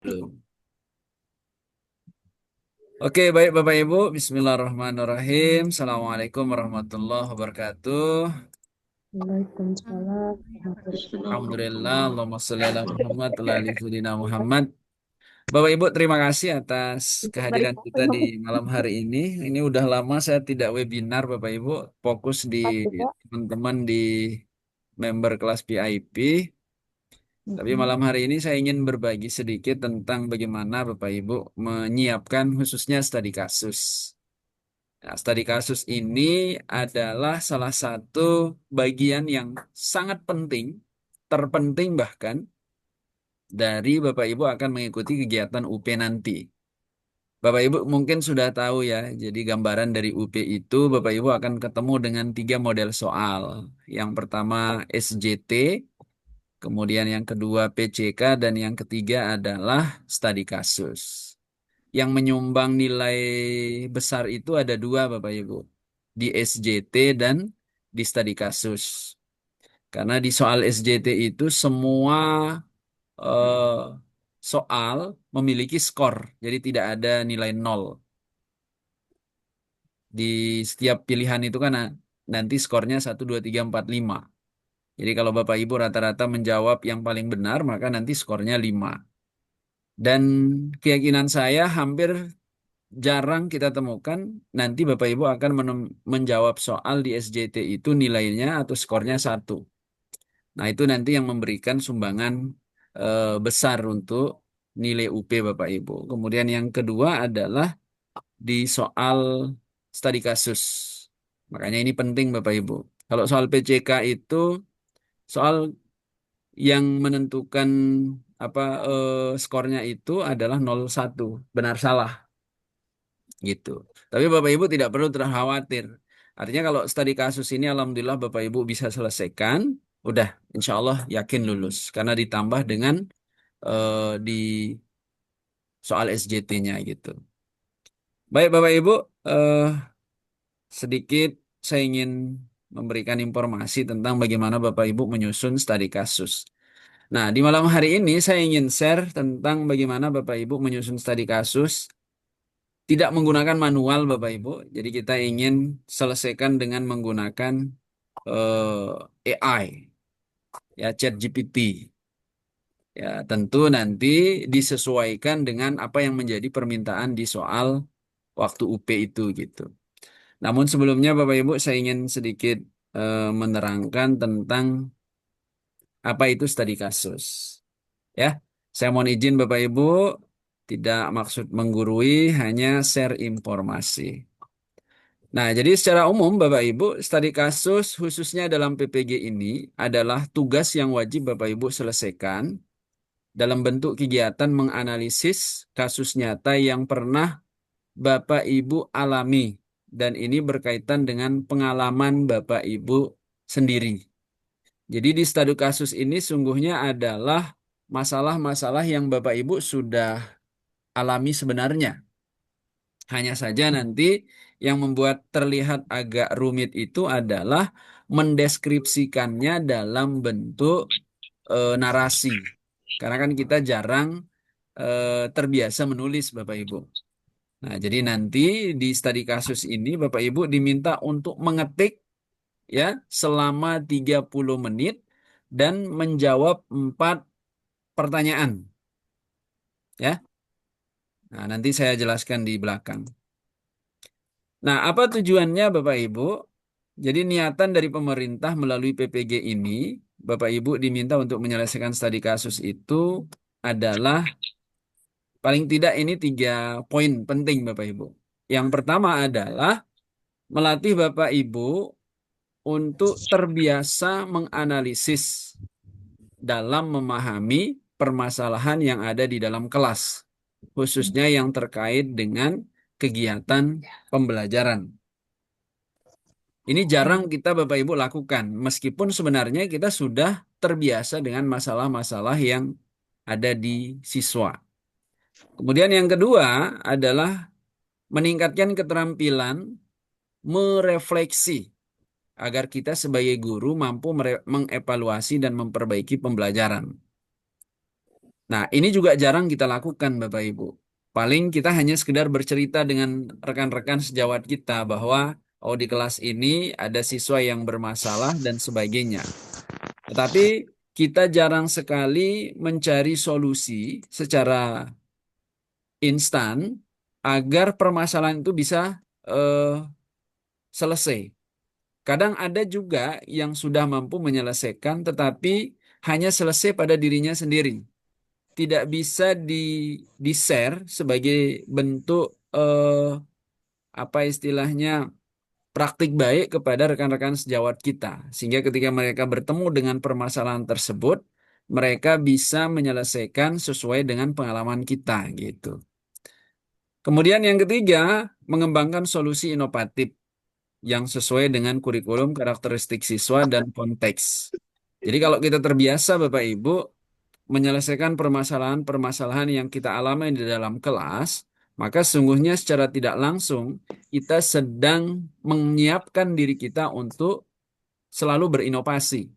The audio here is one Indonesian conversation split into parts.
Tuh. Oke, baik Bapak Ibu. Bismillahirrahmanirrahim. Assalamualaikum warahmatullahi wabarakatuh. Waalaikumsalam warahmatullahi Alhamdulillah. wabarakatuh. Allahumma sholli ala Muhammad wa ala ali sayyidina Muhammad. Bapak Ibu, terima kasih atas kehadiran kita di malam hari ini. Ini udah lama saya tidak webinar, Bapak Ibu. Fokus di Pasti Kak. teman-teman di member kelas VIP. Tapi Mm-mm. malam hari ini saya ingin berbagi sedikit tentang bagaimana Bapak Ibu menyiapkan khususnya studi kasus. Nah, studi kasus ini adalah salah satu bagian yang sangat penting, terpenting bahkan dari Bapak Ibu akan mengikuti kegiatan UP nanti. Bapak Ibu mungkin sudah tahu ya, jadi gambaran dari UP itu Bapak Ibu akan ketemu dengan tiga model soal. Yang pertama SJT, kemudian yang kedua PCK, dan yang ketiga adalah studi kasus. Yang menyumbang nilai besar itu ada dua Bapak Ibu. Di SJT dan di studi kasus. Karena di soal SJT itu semua soal memiliki skor. Jadi tidak ada nilai nol. Di setiap pilihan itu kan nanti skornya 1, 2, 3, 4, 5. Jadi kalau Bapak Ibu rata-rata menjawab yang paling benar, maka nanti skornya 5. Dan keyakinan saya hampir jarang kita temukan nanti Bapak Ibu akan menjawab soal di SJT itu nilainya atau skornya 1. Nah, itu nanti yang memberikan sumbangan besar untuk nilai UP Bapak Ibu. Kemudian yang kedua adalah di soal studi kasus. Makanya ini penting Bapak Ibu. Kalau soal PCK itu soal yang menentukan apa skornya itu adalah 0, 1, benar salah gitu. Tapi Bapak Ibu tidak perlu terkhawatir. Artinya kalau studi kasus ini alhamdulillah Bapak Ibu bisa selesaikan, udah insya Allah yakin lulus karena ditambah dengan di soal SJT-nya gitu. Baik Bapak Ibu, eh, sedikit saya ingin memberikan informasi tentang bagaimana Bapak Ibu menyusun studi kasus. Nah, di malam hari ini saya ingin share tentang bagaimana Bapak Ibu menyusun studi kasus tidak menggunakan manual Bapak Ibu. Jadi kita ingin selesaikan dengan menggunakan AI, ya ChatGPT. Ya, tentu nanti disesuaikan dengan apa yang menjadi permintaan di soal waktu UP itu gitu. Namun sebelumnya Bapak Ibu saya ingin sedikit menerangkan tentang apa itu studi kasus. Ya, saya mohon izin Bapak Ibu tidak maksud menggurui, hanya share informasi. Nah, jadi secara umum Bapak Ibu, studi kasus khususnya dalam PPG ini adalah tugas yang wajib Bapak Ibu selesaikan dalam bentuk kegiatan menganalisis kasus nyata yang pernah Bapak Ibu alami dan ini berkaitan dengan pengalaman Bapak Ibu sendiri. Jadi di studi kasus ini sungguhnya adalah masalah-masalah yang Bapak Ibu sudah alami sebenarnya. Hanya saja nanti yang membuat terlihat agak rumit itu adalah mendeskripsikannya dalam bentuk narasi. Karena kan kita jarang terbiasa menulis Bapak Ibu. Nah, jadi nanti di studi kasus ini Bapak Ibu diminta untuk mengetik ya selama 30 menit dan menjawab 4 pertanyaan ya. Nah, nanti saya jelaskan di belakang. Nah, apa tujuannya Bapak Ibu? Jadi niatan dari pemerintah melalui PPG ini, Bapak Ibu diminta untuk menyelesaikan studi kasus itu adalah paling tidak ini 3 poin penting Bapak Ibu. Yang pertama adalah melatih Bapak Ibu untuk terbiasa menganalisis dalam memahami permasalahan yang ada di dalam kelas, khususnya yang terkait dengan kegiatan pembelajaran. Ini jarang kita Bapak Ibu lakukan, meskipun sebenarnya kita sudah terbiasa dengan masalah-masalah yang ada di siswa. Kemudian yang kedua adalah meningkatkan keterampilan merefleksi agar kita sebagai guru mampu mengevaluasi dan memperbaiki pembelajaran. Nah, ini juga jarang kita lakukan, Bapak Ibu. Paling kita hanya sekedar bercerita dengan rekan-rekan sejawat kita bahwa oh di kelas ini ada siswa yang bermasalah dan sebagainya. Tetapi kita jarang sekali mencari solusi secara instan agar permasalahan itu bisa eh, selesai. Kadang ada juga yang sudah mampu menyelesaikan, tetapi hanya selesai pada dirinya sendiri. Tidak bisa di-share sebagai bentuk apa istilahnya praktik baik kepada rekan-rekan sejawat kita. Sehingga ketika mereka bertemu dengan permasalahan tersebut, mereka bisa menyelesaikan sesuai dengan pengalaman kita gitu. Kemudian yang ketiga, mengembangkan solusi inovatif yang sesuai dengan kurikulum, karakteristik siswa, dan konteks. Jadi kalau kita terbiasa Bapak Ibu menyelesaikan permasalahan-permasalahan yang kita alami di dalam kelas, maka sungguhnya secara tidak langsung kita sedang menyiapkan diri kita untuk selalu berinovasi.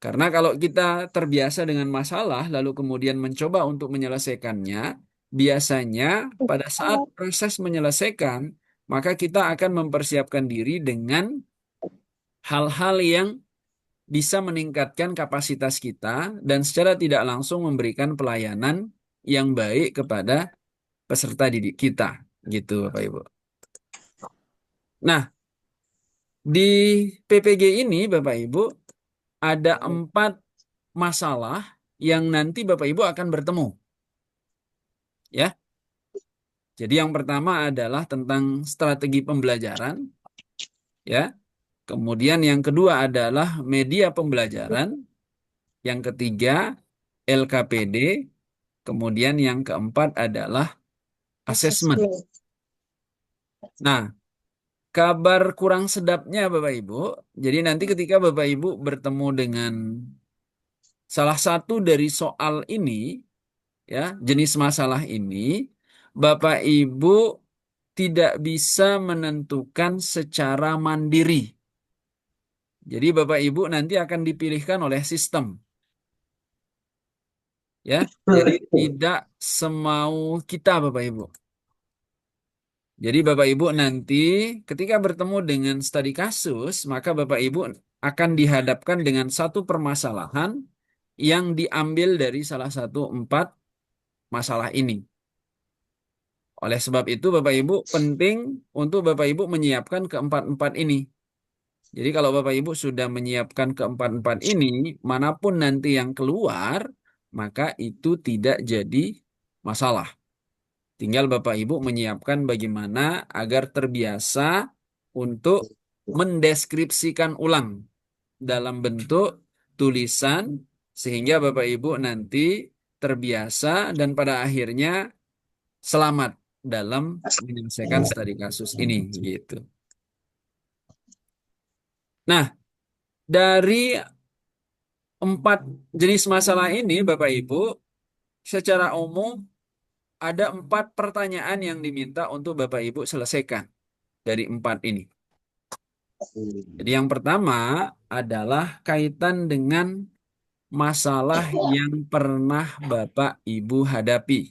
Karena kalau kita terbiasa dengan masalah, lalu kemudian mencoba untuk menyelesaikannya, biasanya pada saat proses menyelesaikan, maka kita akan mempersiapkan diri dengan hal-hal yang bisa meningkatkan kapasitas kita dan secara tidak langsung memberikan pelayanan yang baik kepada peserta didik kita, gitu Bapak Ibu. Nah, di PPG ini Bapak Ibu ada 4 masalah yang nanti Bapak Ibu akan bertemu, ya. Jadi yang pertama adalah tentang strategi pembelajaran, ya. Kemudian yang kedua adalah media pembelajaran, yang ketiga LKPD, kemudian yang keempat adalah asesmen. Nah, kabar kurang sedapnya Bapak Ibu, jadi nanti ketika Bapak Ibu bertemu dengan salah satu dari soal ini, ya, jenis masalah ini, Bapak Ibu tidak bisa menentukan secara mandiri. Jadi Bapak Ibu nanti akan dipilihkan oleh sistem, ya. Jadi tidak semau kita Bapak Ibu. Jadi Bapak Ibu nanti ketika bertemu dengan studi kasus, maka Bapak Ibu akan dihadapkan dengan satu permasalahan yang diambil dari salah satu 4 masalah ini. Oleh sebab itu Bapak Ibu penting untuk Bapak Ibu menyiapkan keempat-empat ini. Jadi kalau Bapak Ibu sudah menyiapkan keempat-empat ini, manapun nanti yang keluar, maka itu tidak jadi masalah. Tinggal Bapak Ibu menyiapkan bagaimana agar terbiasa untuk mendeskripsikan ulang dalam bentuk tulisan sehingga Bapak Ibu nanti terbiasa dan pada akhirnya selamat dalam menyelesaikan studi kasus ini gitu. Nah, dari 4 jenis masalah ini Bapak Ibu secara umum ada 4 pertanyaan yang diminta untuk Bapak Ibu selesaikan dari 4 ini. Jadi yang pertama adalah kaitan dengan masalah yang pernah Bapak Ibu hadapi.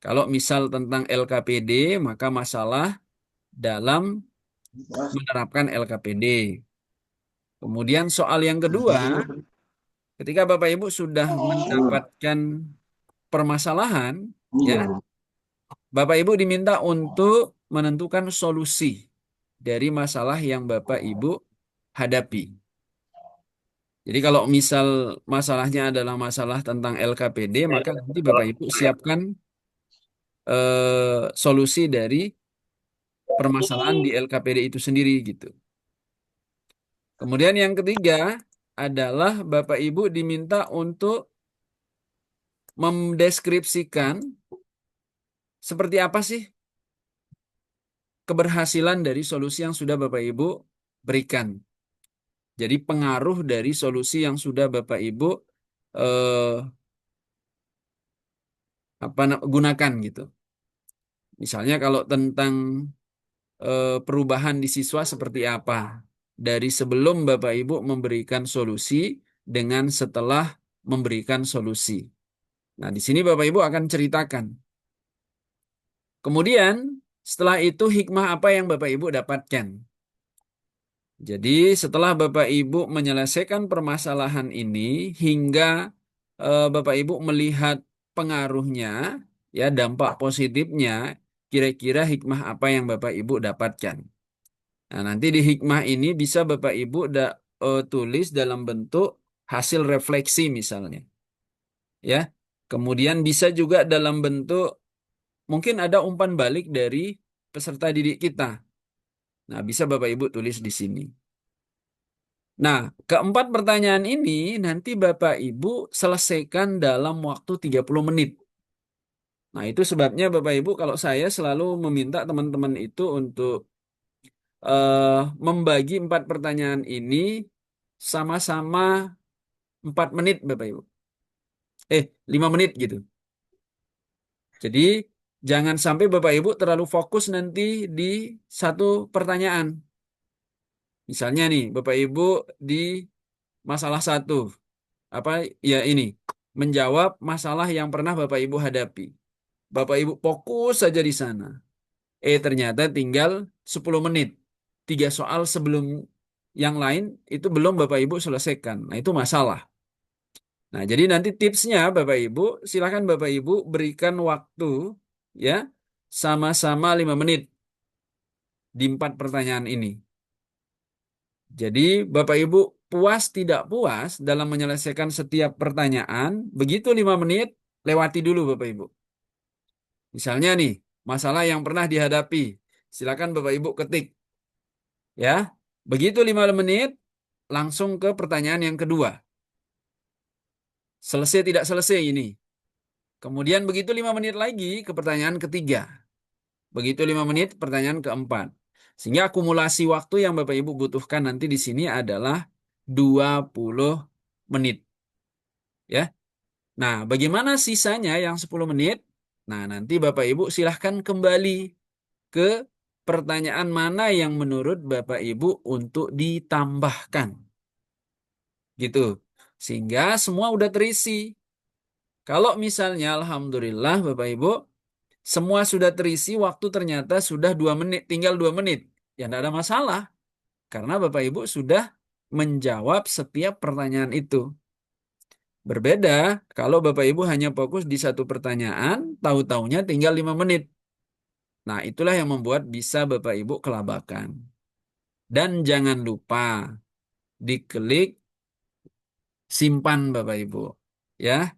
Kalau misal tentang LKPD, maka masalah dalam menerapkan LKPD. Kemudian soal yang kedua, ketika Bapak Ibu sudah mendapatkan permasalahan, ya, Bapak Ibu diminta untuk menentukan solusi dari masalah yang Bapak Ibu hadapi. Jadi kalau misal masalahnya adalah masalah tentang LKPD, maka nanti Bapak Ibu siapkan solusi dari permasalahan di LKPD itu sendiri gitu. Kemudian yang ketiga adalah Bapak Ibu diminta untuk mendeskripsikan seperti apa sih keberhasilan dari solusi yang sudah Bapak Ibu berikan. Jadi pengaruh dari solusi yang sudah Bapak Ibu eh, gunakan gitu. Misalnya kalau tentang perubahan di siswa seperti apa dari sebelum Bapak Ibu memberikan solusi dengan setelah memberikan solusi. Nah, di sini Bapak Ibu akan ceritakan. Kemudian setelah itu hikmah apa yang Bapak Ibu dapatkan? Jadi setelah Bapak Ibu menyelesaikan permasalahan ini hingga Bapak Ibu melihat pengaruhnya, ya dampak positifnya, kira-kira hikmah apa yang Bapak Ibu dapatkan. Nah, nanti di hikmah ini bisa Bapak Ibu tulis dalam bentuk hasil refleksi misalnya, ya. Kemudian bisa juga dalam bentuk mungkin ada umpan balik dari peserta didik kita. Nah, bisa Bapak Ibu tulis di sini. Nah, keempat pertanyaan ini nanti Bapak Ibu selesaikan dalam waktu 30 menit. Nah, itu sebabnya Bapak Ibu kalau saya selalu meminta teman-teman itu untuk membagi empat pertanyaan ini sama-sama 4 menit Bapak Ibu. 5 menit gitu. Jadi jangan sampai Bapak Ibu terlalu fokus nanti di satu pertanyaan. Misalnya nih, Bapak Ibu di masalah satu, apa ya ini, menjawab masalah yang pernah Bapak Ibu hadapi. Bapak Ibu fokus saja di sana. Ternyata tinggal 10 menit. 3 soal sebelum yang lain itu belum Bapak Ibu selesaikan. Nah, itu masalah. Nah, jadi nanti tipsnya Bapak Ibu, silakan Bapak Ibu berikan waktu ya sama-sama 5 menit di 4 pertanyaan ini. Jadi Bapak Ibu puas tidak puas dalam menyelesaikan setiap pertanyaan, begitu 5 menit lewati dulu Bapak Ibu. Misalnya nih, masalah yang pernah dihadapi, silakan Bapak Ibu ketik ya. Begitu 5 menit langsung ke pertanyaan yang kedua. Selesai tidak selesai ini. Kemudian begitu 5 menit lagi ke pertanyaan ketiga. Begitu 5 menit pertanyaan keempat. Sehingga akumulasi waktu yang Bapak Ibu butuhkan nanti di sini adalah 20 menit. Ya. Nah, bagaimana sisanya yang 10 menit? Nah, nanti Bapak Ibu silahkan kembali ke pertanyaan mana yang menurut Bapak Ibu untuk ditambahkan. Gitu. Sehingga semua udah terisi. Kalau misalnya Alhamdulillah Bapak Ibu semua sudah terisi, waktu ternyata sudah 2 menit, tinggal 2 menit. Ya tidak ada masalah. Karena Bapak Ibu sudah menjawab setiap pertanyaan itu. Berbeda kalau Bapak Ibu hanya fokus di satu pertanyaan, tahu-taunya tinggal 5 menit. Nah, itulah yang membuat bisa Bapak Ibu kelabakan. Dan jangan lupa diklik simpan Bapak Ibu. Ya,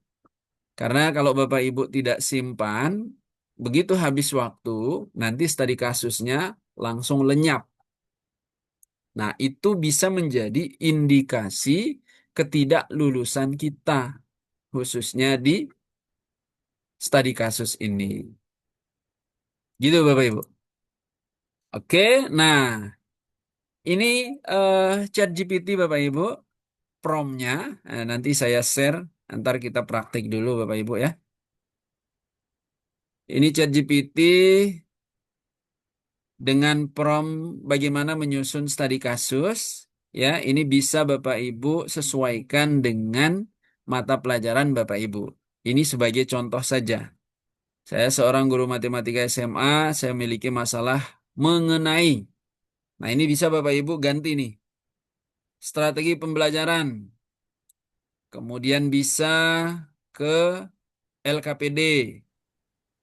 karena kalau Bapak Ibu tidak simpan, begitu habis waktu, nanti studi kasusnya langsung lenyap. Nah, itu bisa menjadi indikasi ketidaklulusan kita, khususnya di studi kasus ini. Gitu Bapak Ibu. Oke, nah ini ChatGPT Bapak Ibu, promnya nanti saya share, ntar kita praktik dulu Bapak Ibu ya. Ini ChatGPT dengan prom bagaimana menyusun studi kasus, ya ini bisa Bapak Ibu sesuaikan dengan mata pelajaran Bapak Ibu. Ini sebagai contoh saja. Saya seorang guru matematika SMA, saya memiliki masalah mengenai. Nah, ini bisa Bapak Ibu ganti nih. Strategi pembelajaran. Kemudian bisa ke LKPD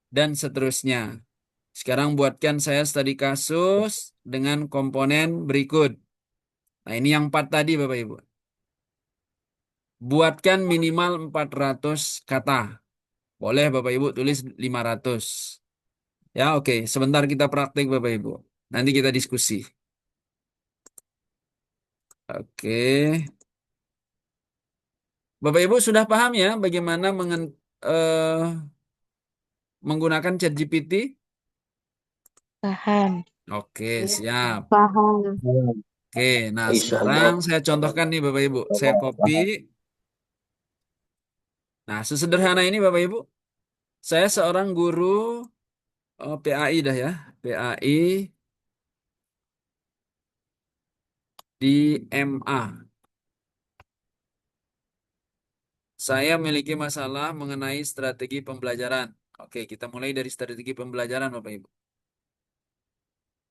dan seterusnya. Sekarang buatkan saya studi kasus dengan komponen berikut. Nah, ini yang 4 tadi Bapak Ibu. Buatkan minimal 400 kata. Boleh Bapak Ibu tulis 500. Ya, oke. Sebentar kita praktik Bapak Ibu. Nanti kita diskusi. Oke. Bapak Ibu sudah paham ya bagaimana eh, menggunakan ChatGPT? Paham. Oke, siap. Paham. Oke, nah Insya sekarang Allah. saya contohkan nih Bapak Ibu. Saya copy. Nah, sesederhana ini Bapak Ibu. Saya seorang guru PAI dah ya. PAI di MA. Saya memiliki masalah mengenai strategi pembelajaran. Oke, kita mulai dari strategi pembelajaran, Bapak Ibu.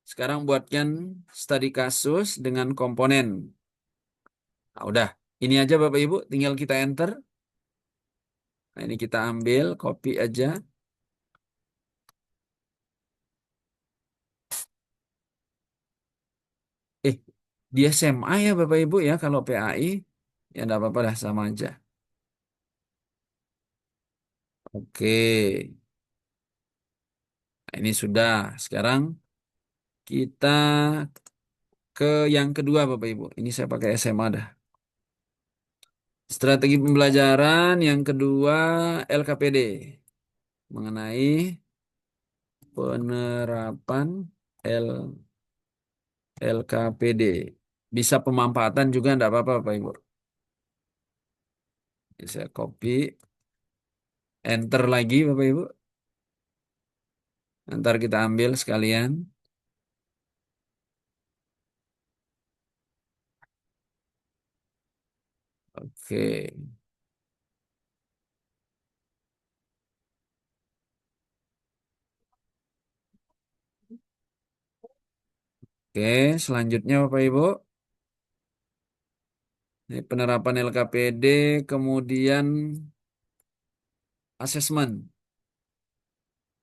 Sekarang buatkan studi kasus dengan komponen. Nah, udah. Ini aja Bapak Ibu, tinggal kita enter. Nah, ini kita ambil, copy aja. Eh, di SMA ya Bapak Ibu ya, kalau PAI. Ya enggak apa-apa dah, sama aja. Oke, nah, ini sudah. Sekarang kita ke yang kedua Bapak Ibu. Ini saya pakai SMA dah. Strategi pembelajaran yang kedua LKPD. Mengenai penerapan L LKPD. Bisa pemanfaatan juga enggak apa-apa Bapak Ibu. Bisa copy, enter lagi Bapak Ibu. Ntar kita ambil sekalian. Oke. Oke, selanjutnya Bapak Ibu. Ini penerapan LKPD, kemudian asesmen.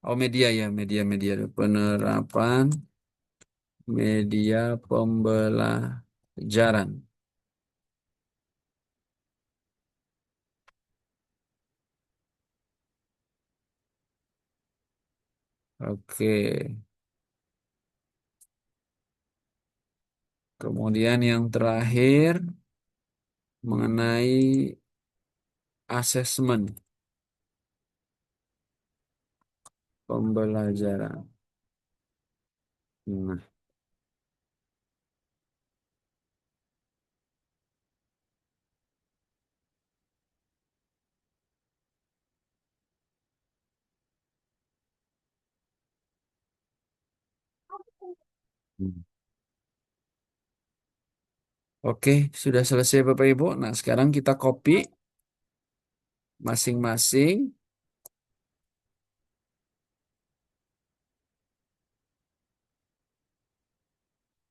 Oh, media ya, media-media. Penerapan media pembelajaran. Oke. Kemudian yang terakhir mengenai asesmen pembelajaran. Nah, hmm. Oke, sudah selesai Bapak Ibu. Nah, sekarang kita copy masing-masing.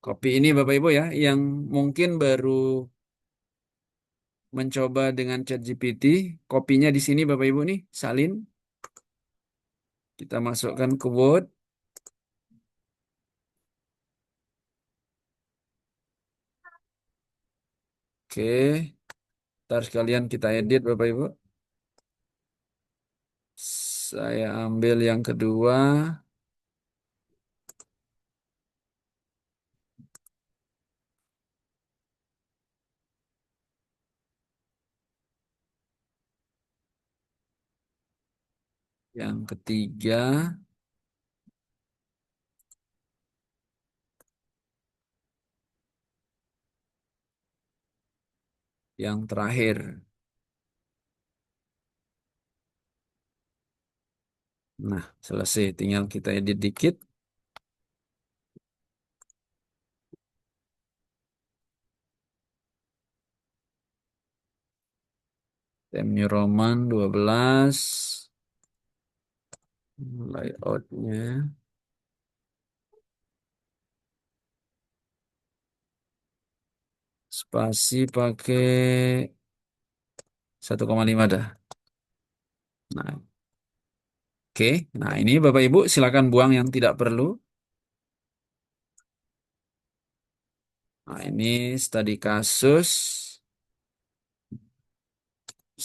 Copy ini Bapak Ibu ya, yang mungkin baru mencoba dengan ChatGPT. Kopinya di sini Bapak Ibu nih, salin. Kita masukkan ke Word. Oke, ntar sekalian kita edit Bapak Ibu. Saya ambil yang kedua, yang ketiga, yang terakhir. Nah, selesai. Tinggal kita edit dikit. Time New Roman 12. Layoutnya. Spasi pakai 1,5 dah. Nah, oke. Nah, ini Bapak Ibu silakan buang yang tidak perlu. Nah, ini studi kasus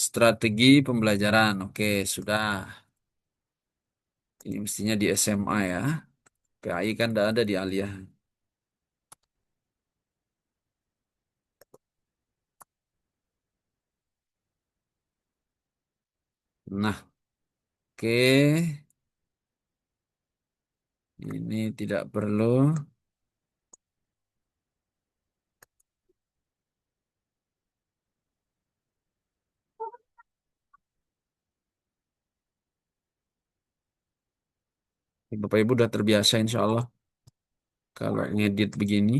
strategi pembelajaran. Oke, sudah. Ini mestinya di SMA ya. PAI kan tidak ada di Alia. Nah, oke. Ini tidak perlu. Bapak Ibu udah terbiasa insya Allah kalau ngedit begini.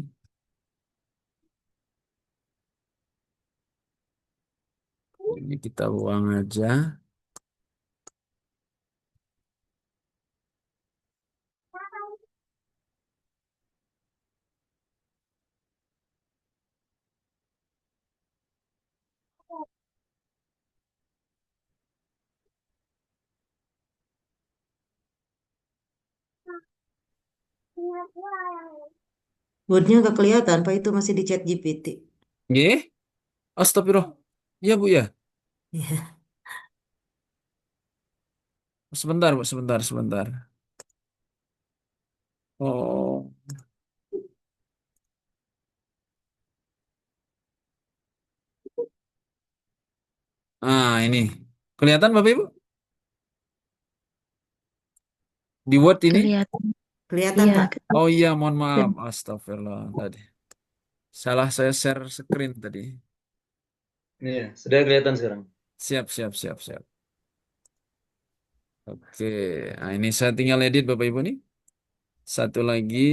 Ini kita buang aja. Wordnya nggak kelihatan, Pak, itu masih di chat GPT. Nggih, astagfirullah. Iya Bu ya. Iya. Sebentar Bu, sebentar, sebentar. Oh, ini. Kelihatan Bapak Ibu? Di Word ini? Kelihatan. Kelihatan, Iya, Pak. Oh iya, mohon maaf. Astagfirullah tadi. Salah saya share screen tadi. Iya, sudah kelihatan sekarang. Siap, siap, siap, siap. Oke, nah ini saya tinggal edit Bapak Ibu nih. Satu lagi,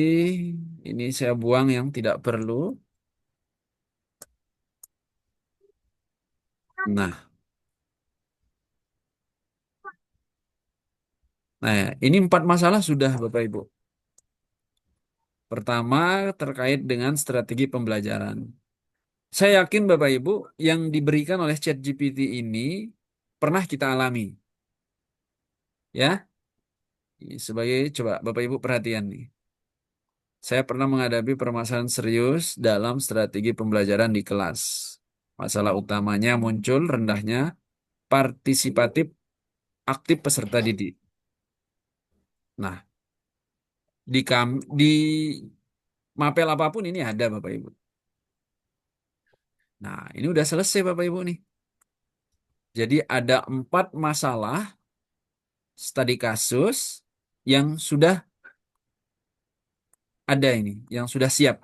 ini saya buang yang tidak perlu. Nah, ini 4 masalah sudah Bapak Ibu. Pertama, terkait dengan strategi pembelajaran. Saya yakin Bapak Ibu yang diberikan oleh ChatGPT ini pernah kita alami. Ya, sebagai coba Bapak Ibu perhatian nih. Saya pernah menghadapi permasalahan serius dalam strategi pembelajaran di kelas. Masalah utamanya muncul rendahnya partisipatif aktif peserta didik. Nah, di mapel apapun ini ada Bapak Ibu. Nah, ini udah selesai Bapak Ibu nih. Jadi ada 4 masalah studi kasus yang sudah ada ini, yang sudah siap.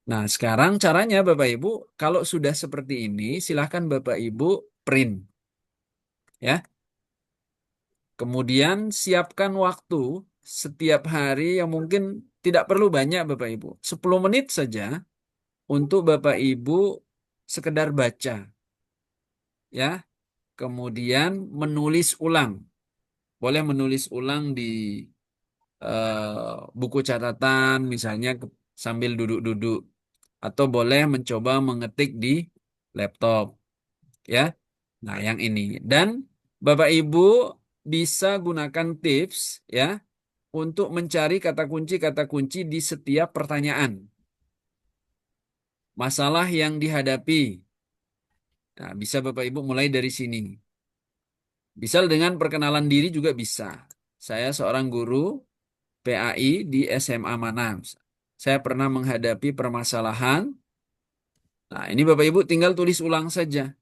Nah, sekarang caranya Bapak Ibu, kalau sudah seperti ini, silahkan Bapak Ibu print. Ya, kemudian siapkan waktu setiap hari yang mungkin tidak perlu banyak Bapak Ibu. 10 menit saja untuk Bapak Ibu sekedar baca. Ya, kemudian menulis ulang. Boleh menulis ulang di buku catatan misalnya sambil duduk-duduk atau boleh mencoba mengetik di laptop ya. Nah, yang ini dan Bapak Ibu bisa gunakan tips ya untuk mencari kata kunci di setiap pertanyaan, masalah yang dihadapi. Nah, bisa Bapak Ibu mulai dari sini. Bisa dengan perkenalan diri juga bisa. Saya seorang guru PAI di SMA Manam. Saya pernah menghadapi permasalahan. Nah, ini Bapak Ibu tinggal tulis ulang saja,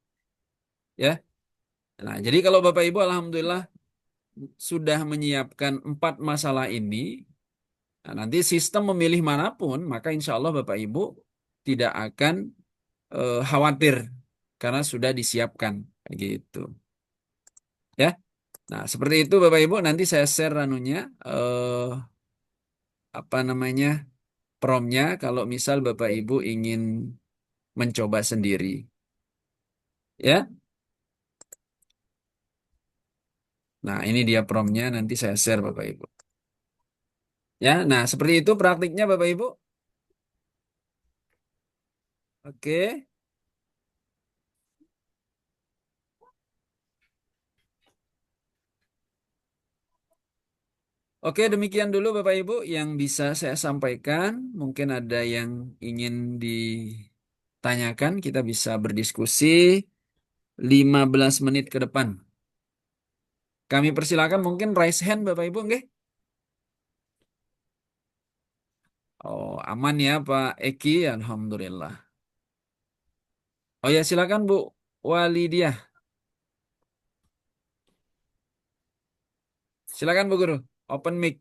ya. Nah, jadi kalau Bapak Ibu Alhamdulillah sudah menyiapkan 4 masalah ini, nah, nanti sistem memilih manapun, maka insya Allah Bapak Ibu tidak akan khawatir karena sudah disiapkan, gitu, ya. Nah, seperti itu Bapak Ibu. Nanti saya share anunya, apa namanya, promnya kalau misal Bapak Ibu ingin mencoba sendiri. Ya. Nah, ini dia promnya nanti saya share Bapak Ibu. Ya, nah seperti itu praktiknya Bapak Ibu. Oke. Oke, demikian dulu Bapak Ibu yang bisa saya sampaikan. Mungkin ada yang ingin ditanyakan, kita bisa berdiskusi 15 menit ke depan. Kami persilakan mungkin raise hand Bapak Ibu, nggih? Oh, aman ya Pak Eki, Alhamdulillah. Oh ya, silakan Bu Walidiah. Silakan Bu Guru. Open mic.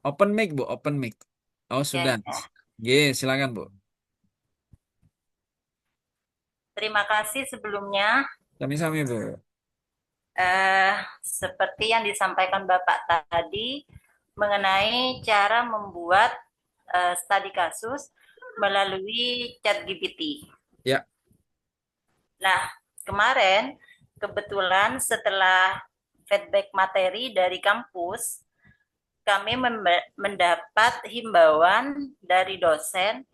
Open mic Bu, open mic. Oh, Ya, sudah. Oke, silakan Bu. terima kasih sebelumnya. Sami-sami Bu. Eh, Seperti yang disampaikan Bapak tadi mengenai cara membuat studi kasus melalui ChatGPT. Ya. Nah, kemarin kebetulan setelah feedback materi dari kampus, kami mendapat himbauan dari dosen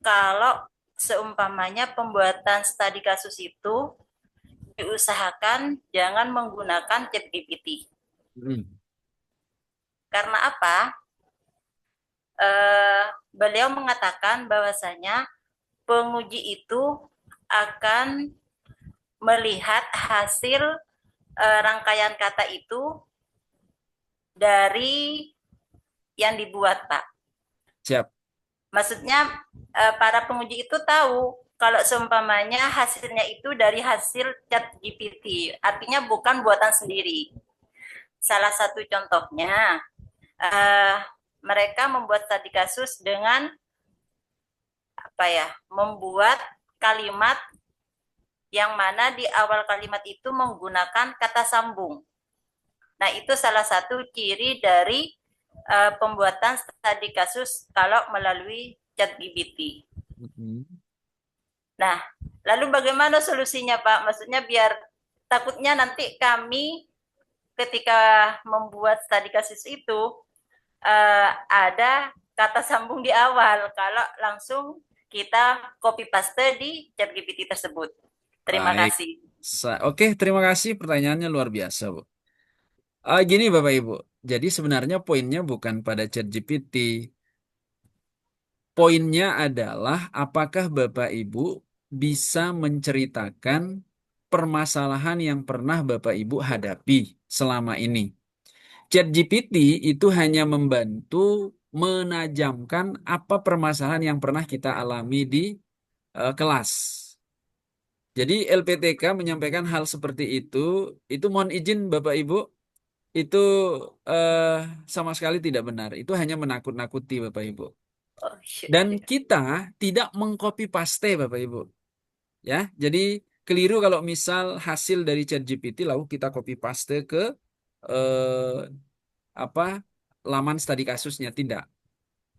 kalau seumpamanya pembuatan studi kasus itu diusahakan jangan menggunakan ChatGPT. Hmm. Karena apa? Beliau mengatakan bahwasanya penguji itu akan melihat hasil rangkaian kata itu dari yang dibuat, Pak. Siap. Maksudnya para penguji itu tahu kalau seumpamanya hasilnya itu dari hasil chat GPT, artinya bukan buatan sendiri. Salah satu contohnya, mereka membuat studi kasus dengan membuat kalimat yang mana di awal kalimat itu menggunakan kata sambung. Nah, itu salah satu ciri dari pembuatan studi kasus kalau melalui ChatGPT. Nah, lalu bagaimana solusinya, Pak? Maksudnya biar takutnya nanti kami ketika membuat studi kasus itu ada kata sambung di awal kalau langsung kita copy paste di ChatGPT tersebut. Terima Baik. kasih. Oke, terima kasih. Pertanyaannya luar biasa, Bu. Gini, Bapak Ibu. Jadi sebenarnya poinnya bukan pada ChatGPT. Poinnya adalah apakah Bapak Ibu bisa menceritakan permasalahan yang pernah Bapak Ibu hadapi selama ini. ChatGPT itu hanya membantu menajamkan apa permasalahan yang pernah kita alami di kelas. Jadi LPTK menyampaikan hal seperti itu mohon izin Bapak Ibu, itu eh, sama sekali tidak benar. Itu hanya menakut-nakuti Bapak Ibu. Oh, Dan kita tidak mengcopy paste Bapak Ibu. Ya, jadi keliru kalau misal hasil dari ChatGPT lalu kita copy paste ke eh, apa laman studi kasusnya, tidak.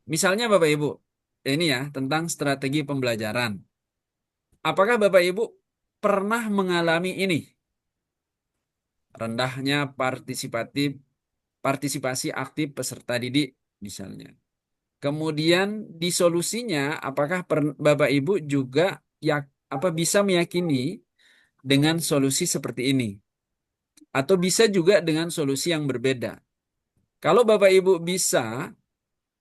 Misalnya Bapak Ibu, ini ya tentang strategi pembelajaran. Apakah Bapak Ibu pernah mengalami ini? Rendahnya partisipasi aktif peserta didik misalnya. Kemudian di solusinya, apakah Bapak Ibu juga ya apa bisa meyakini dengan solusi seperti ini? Atau bisa juga dengan solusi yang berbeda? Kalau Bapak Ibu bisa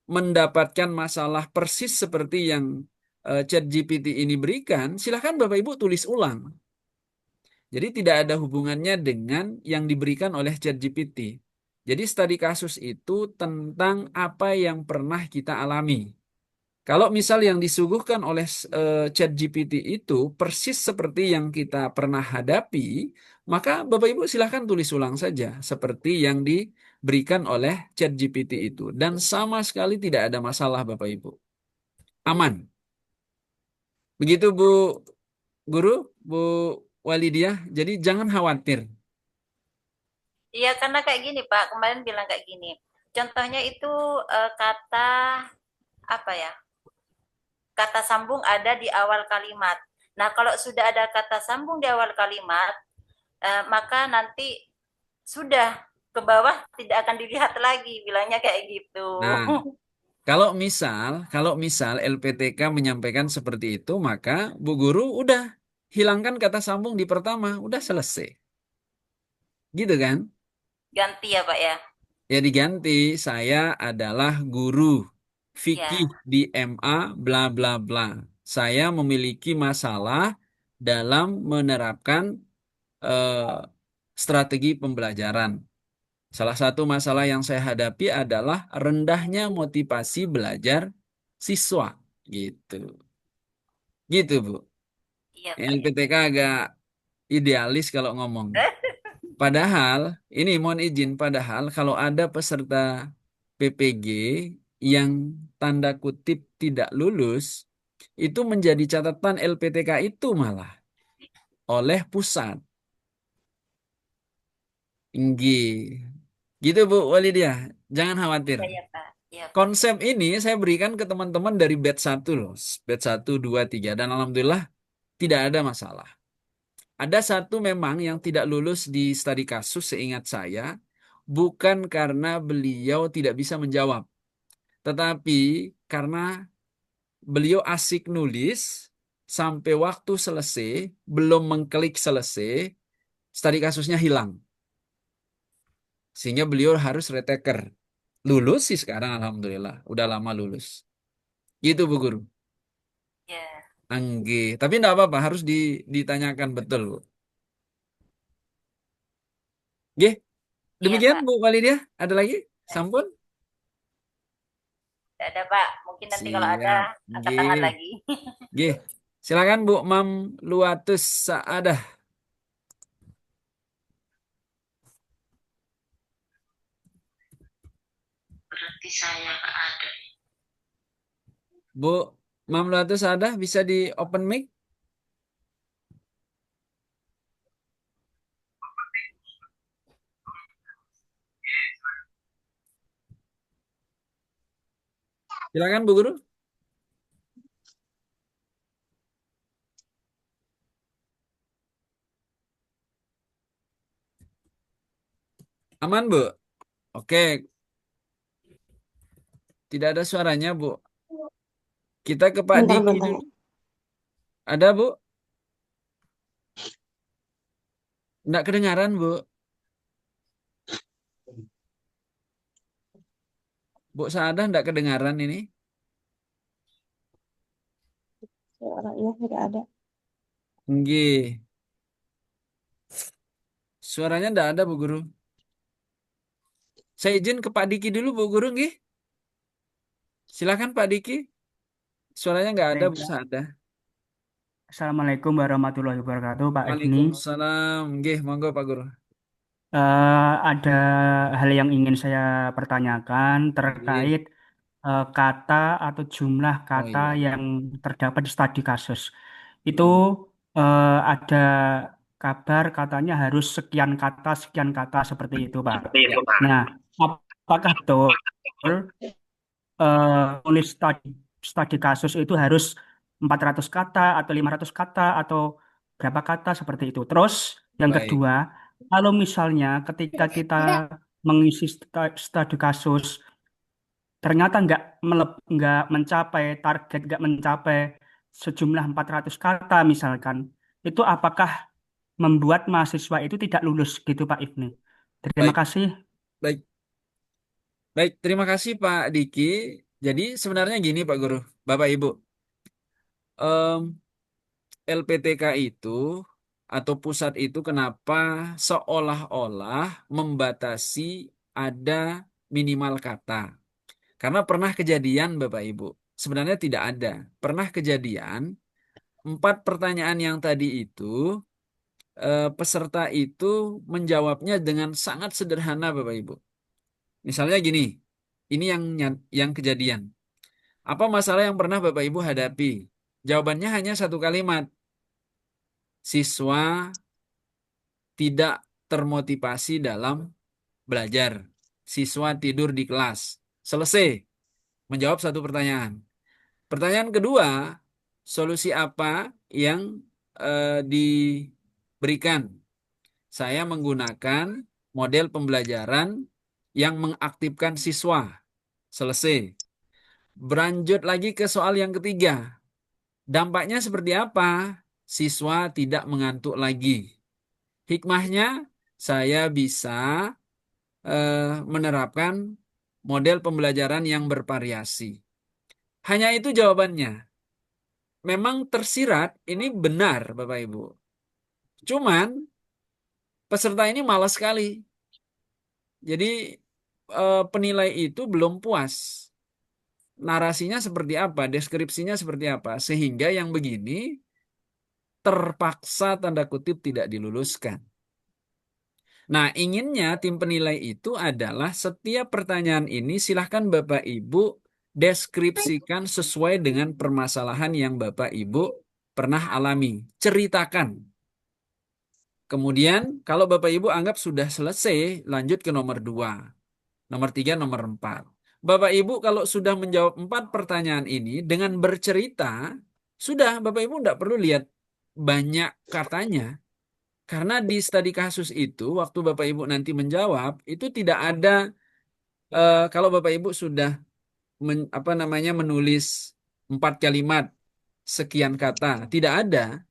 mendapatkan masalah persis seperti yang ChatGPT ini berikan, silahkan Bapak Ibu tulis ulang. Jadi tidak ada hubungannya dengan yang diberikan oleh ChatGPT. Jadi studi kasus itu tentang apa yang pernah kita alami. Kalau misal yang disuguhkan oleh ChatGPT itu persis seperti yang kita pernah hadapi, maka Bapak Ibu silahkan tulis ulang saja seperti yang diberikan oleh ChatGPT itu. Dan sama sekali tidak ada masalah Bapak Ibu. Aman. Begitu Bu Guru, Bu Walidiah. Jadi jangan khawatir. Iya, karena kayak gini, Pak. Kemarin bilang kayak gini. Contohnya itu kata apa ya? Kata sambung ada di awal kalimat. Nah, kalau sudah ada kata sambung di awal kalimat, maka nanti sudah ke bawah tidak akan dilihat lagi, bilangnya kayak gitu. Nah, kalau misal LPTK menyampaikan seperti itu, maka Bu Guru udah hilangkan kata sambung di pertama, udah selesai. Gitu kan? Ganti ya, Pak ya. Ya diganti, saya adalah guru fikih Ya. di MA bla bla bla. Saya memiliki masalah dalam menerapkan eh, strategi pembelajaran. Salah satu masalah yang saya hadapi adalah rendahnya motivasi belajar siswa. Gitu. Gitu, Bu. Iya, Pak ya. LPTK agak idealis kalau ngomong. Padahal, ini mohon izin, padahal kalau ada peserta PPG yang tanda kutip tidak lulus, itu menjadi catatan LPTK itu malah oleh pusat. Nggih. Gitu Bu Walidia, jangan khawatir. Iya, ya, Pak. Iya, Pak. Konsep ini saya berikan ke teman-teman dari batch 1 loh. Batch 1, 2, 3. Dan alhamdulillah tidak ada masalah. Ada satu memang yang tidak lulus di studi kasus seingat saya. Bukan karena beliau tidak bisa menjawab. Tetapi karena beliau asik nulis sampai waktu selesai, belum mengklik selesai, studi kasusnya hilang. Sehingga beliau harus retaker. Lulus sih sekarang alhamdulillah. Udah lama lulus. Gitu Bu Guru. Ya, Angge. Tapi enggak apa-apa, harus ditanyakan betul, Bu. Oke, iya, demikian Pak. Bu Walidia. Ada lagi? Sampun? Tidak ada, Pak. Mungkin nanti kalau ada, Siap. angkat tangan Nggih. lagi. Nggih. Silakan Bu Mam Luatus Saadah. Berarti saya nggak ada. Bu Mam Luatus Saadah bisa di open mic? Silakan Bu Guru. Aman Bu? Oke, tidak ada suaranya Bu. Kita ke Pak Bentar, Diki bentar. dulu. Ada Bu? Enggak kedengaran Bu. Bu Saadah enggak kedengaran ini. Suaranya tidak ada. Nggih. Suaranya enggak ada Bu Guru. Saya izin ke Pak Diki dulu Bu Guru nggih. Silakan Pak Diki. Suaranya enggak ada Baik, Bu Pak. Saadah. Assalamualaikum warahmatullahi wabarakatuh, Pak Ifni. Waalaikumsalam. Nggih, monggo Pak Guru. Ada hal yang ingin saya pertanyakan Nggih. terkait kata atau jumlah Oh kata iya. yang terdapat di studi kasus. Itu Hmm. ada kabar katanya harus sekian kata seperti itu, Pak. Ya, Nah, apakah betul nulis studi kasus itu harus 400 kata atau 500 kata atau berapa kata seperti itu. Terus yang baik. kedua, kalau misalnya ketika kita mengisi studi kasus ternyata nggak mencapai target, nggak mencapai sejumlah 400 kata misalkan, itu apakah membuat mahasiswa itu tidak lulus gitu Pak Ibnu? Terima Baik, kasih. baik. Baik, terima kasih Pak Diki. Jadi sebenarnya gini Pak Guru, Bapak Ibu. Em, LPTK itu atau pusat itu kenapa seolah-olah membatasi ada minimal kata? Karena pernah kejadian Bapak Ibu. Sebenarnya tidak ada. Pernah kejadian 4 pertanyaan yang tadi itu peserta itu menjawabnya dengan sangat sederhana Bapak Ibu. Misalnya gini, ini yang kejadian. Apa masalah yang pernah Bapak Ibu hadapi? Jawabannya hanya satu kalimat. Siswa tidak termotivasi dalam belajar. Siswa tidur di kelas. Selesai menjawab satu pertanyaan. Pertanyaan kedua, solusi apa yang diberikan? Saya menggunakan model pembelajaran yang mengaktifkan siswa. Selesai. Berlanjut lagi ke soal yang ketiga. Dampaknya seperti apa? Siswa tidak mengantuk lagi. Hikmahnya, saya bisa menerapkan model pembelajaran yang bervariasi. Hanya itu jawabannya. Memang tersirat, ini benar Bapak Ibu. Cuman, peserta ini malas sekali. Jadi, penilai itu belum puas. Narasinya seperti apa, deskripsinya seperti apa, sehingga yang begini terpaksa tanda kutip tidak diluluskan. Nah, inginnya tim penilai itu adalah setiap pertanyaan ini silahkan Bapak Ibu deskripsikan sesuai dengan permasalahan yang Bapak Ibu pernah alami. Ceritakan. Kemudian kalau Bapak Ibu anggap sudah selesai, lanjut ke nomor 2, nomor 3, nomor 4. Bapak Ibu kalau sudah menjawab 4 pertanyaan ini dengan bercerita, sudah Bapak Ibu tidak perlu lihat banyak katanya. Karena di studi kasus itu, waktu Bapak Ibu nanti menjawab, itu tidak ada, kalau Bapak Ibu sudah apa namanya menulis 4 kalimat, sekian kata, tidak ada.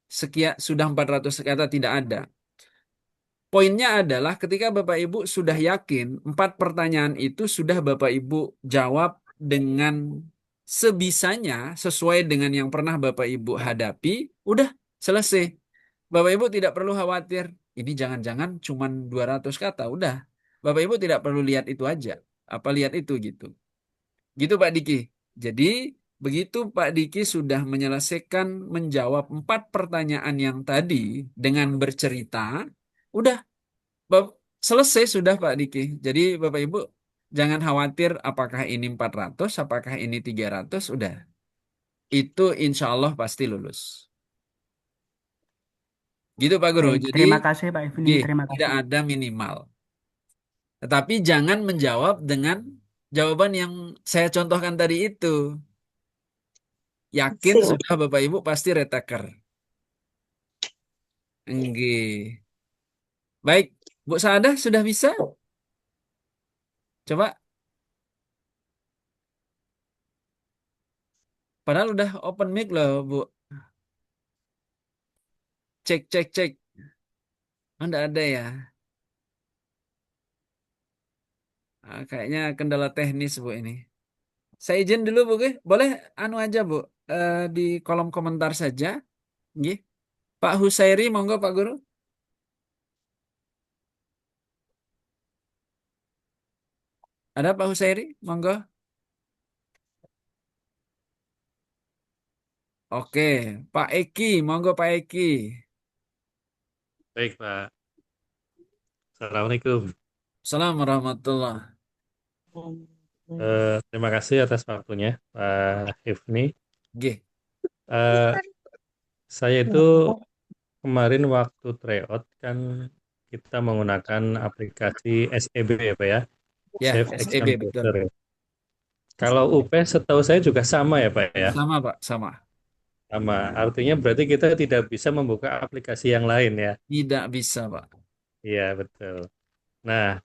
Sekian, sudah 400 kata, tidak ada. Poinnya adalah ketika Bapak Ibu sudah yakin 4 pertanyaan itu sudah Bapak Ibu jawab dengan sebisanya sesuai dengan yang pernah Bapak Ibu hadapi, udah selesai. Bapak Ibu tidak perlu khawatir, ini jangan-jangan cuma 200 kata, udah. Bapak Ibu tidak perlu lihat itu aja. Apa lihat itu gitu. Gitu Pak Diki. Jadi begitu Pak Diki sudah menyelesaikan menjawab 4 pertanyaan yang tadi dengan bercerita, udah selesai sudah Pak Diki. Jadi Bapak Ibu jangan khawatir apakah ini 400, apakah ini 300, udah. Itu insya Allah pasti lulus. Gitu Pak Guru. Baik, Jadi terima kasih Pak Ifni, terima tidak kasih. ada minimal. Tetapi jangan menjawab dengan jawaban yang saya contohkan tadi itu. Yakin Sip. sudah Bapak Ibu pasti retaker. Enggak. Baik, Bu Saadah sudah bisa? Coba. Padahal udah open mic loh, Bu. Cek, cek, cek. Oh, enggak ada ya. Ah, kayaknya kendala teknis, Bu, ini. Saya izin dulu, Bu. Ge. Boleh anu aja, Bu. Di kolom komentar saja. Nggih. Pak Husairi, monggo Pak Guru. Ada Pak Husairi? Monggo. Oke. Pak Eki, monggo Pak Eki. Baik, Pak. Assalamualaikum. Assalamualaikum warahmatullahi. Terima kasih atas waktunya, Pak Hifni. Nggih. Eh, saya itu kemarin waktu tryout kan kita menggunakan aplikasi SEB ya, Pak ya, Ya, Safe SEB Exam betul. Browser. Kalau UP setahu saya juga sama ya, Pak ya. Sama, Pak, sama. Sama. Artinya berarti kita tidak bisa membuka aplikasi yang lain ya. Tidak bisa, Pak. Iya, betul. Nah,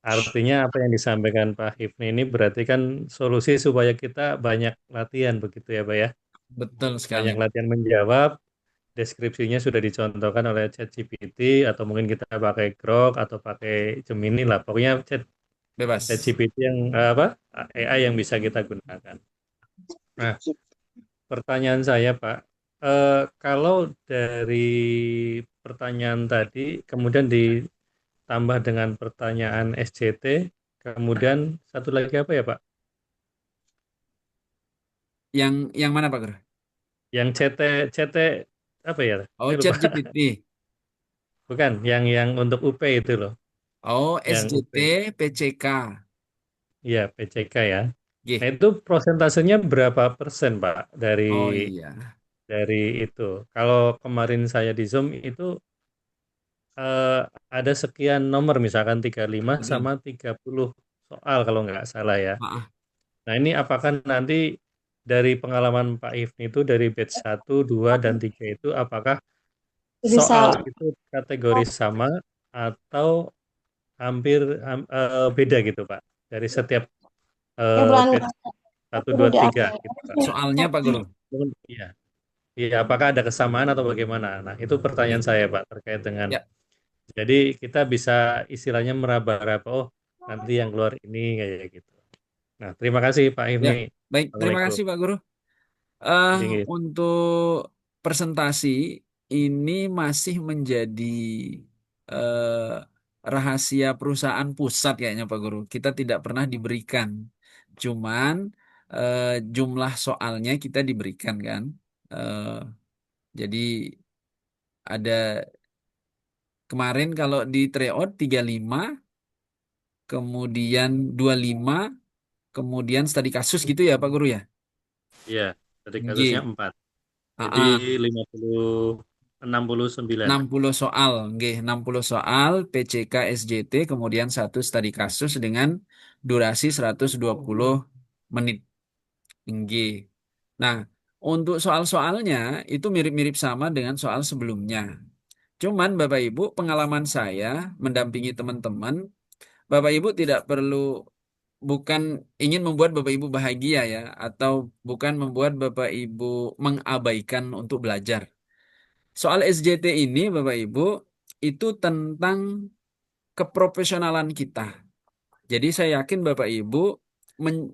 artinya apa yang disampaikan Pak Hifni ini berarti kan solusi supaya kita banyak latihan begitu ya, Pak ya. Betul sekali. Banyak latihan menjawab, deskripsinya sudah dicontohkan oleh ChatGPT atau mungkin kita pakai Grok atau pakai Gemini lah. Pokoknya Bebas. ChatGPT yang apa AI yang bisa kita gunakan. Nah, pertanyaan saya Pak, kalau dari pertanyaan tadi kemudian ditambah dengan pertanyaan SCT, kemudian satu lagi apa ya Pak? Yang mana Pak Guru? Yang CT apa ya? Oh, Saya lupa. ChatGPT. Bukan, yang untuk UP itu loh, Oh, yang UP. SJT, PCK. Iya, PCK ya. Nah, Gih. itu prosentasenya berapa persen, Pak, dari Oh iya. dari itu? Kalau kemarin saya di Zoom itu eh, ada sekian nomor, misalkan 35 Betul. sama 30 soal kalau nggak salah ya. Maaf. Nah, ini apakah nanti dari pengalaman Pak Ifni itu dari batch 1, 2, dan 3 itu apakah soal Bisa itu kategori sama atau hampir beda gitu, Pak, dari setiap ya bulan batch 1, perlu 2, 3 diupdate. gitu, Pak. Soalnya Pak Guru. Iya. Iya, apakah ada kesamaan atau bagaimana? Nah, itu pertanyaan saya, Pak, terkait dengan Ya, jadi kita bisa istilahnya meraba-raba, oh, nanti yang keluar ini kayak gitu. Nah, terima kasih Pak ya. Hifni. Baik, terima Assalamualaikum. kasih Pak Guru. Eh, Dingin. untuk presentasi ini masih menjadi eh, rahasia perusahaan pusat kayaknya Pak Guru. Kita tidak pernah diberikan. Cuman eh, jumlah soalnya kita diberikan kan. Eh, jadi ada kemarin kalau di tryout 35, kemudian 25, kemudian studi kasus gitu ya Pak Guru ya? Iya, tadi kasusnya G. 4. Jadi AA. 69. 60 soal, nggih, 60 soal PCK SJT, kemudian satu studi kasus dengan durasi 120 menit. Nggih. Nah, untuk soal-soalnya itu mirip-mirip sama dengan soal sebelumnya. Cuman Bapak Ibu, pengalaman saya mendampingi teman-teman, Bapak Ibu tidak perlu, bukan ingin membuat Bapak Ibu bahagia ya, atau bukan membuat Bapak Ibu mengabaikan untuk belajar. Soal SJT ini Bapak Ibu itu tentang keprofesionalan kita. Jadi saya yakin Bapak Ibu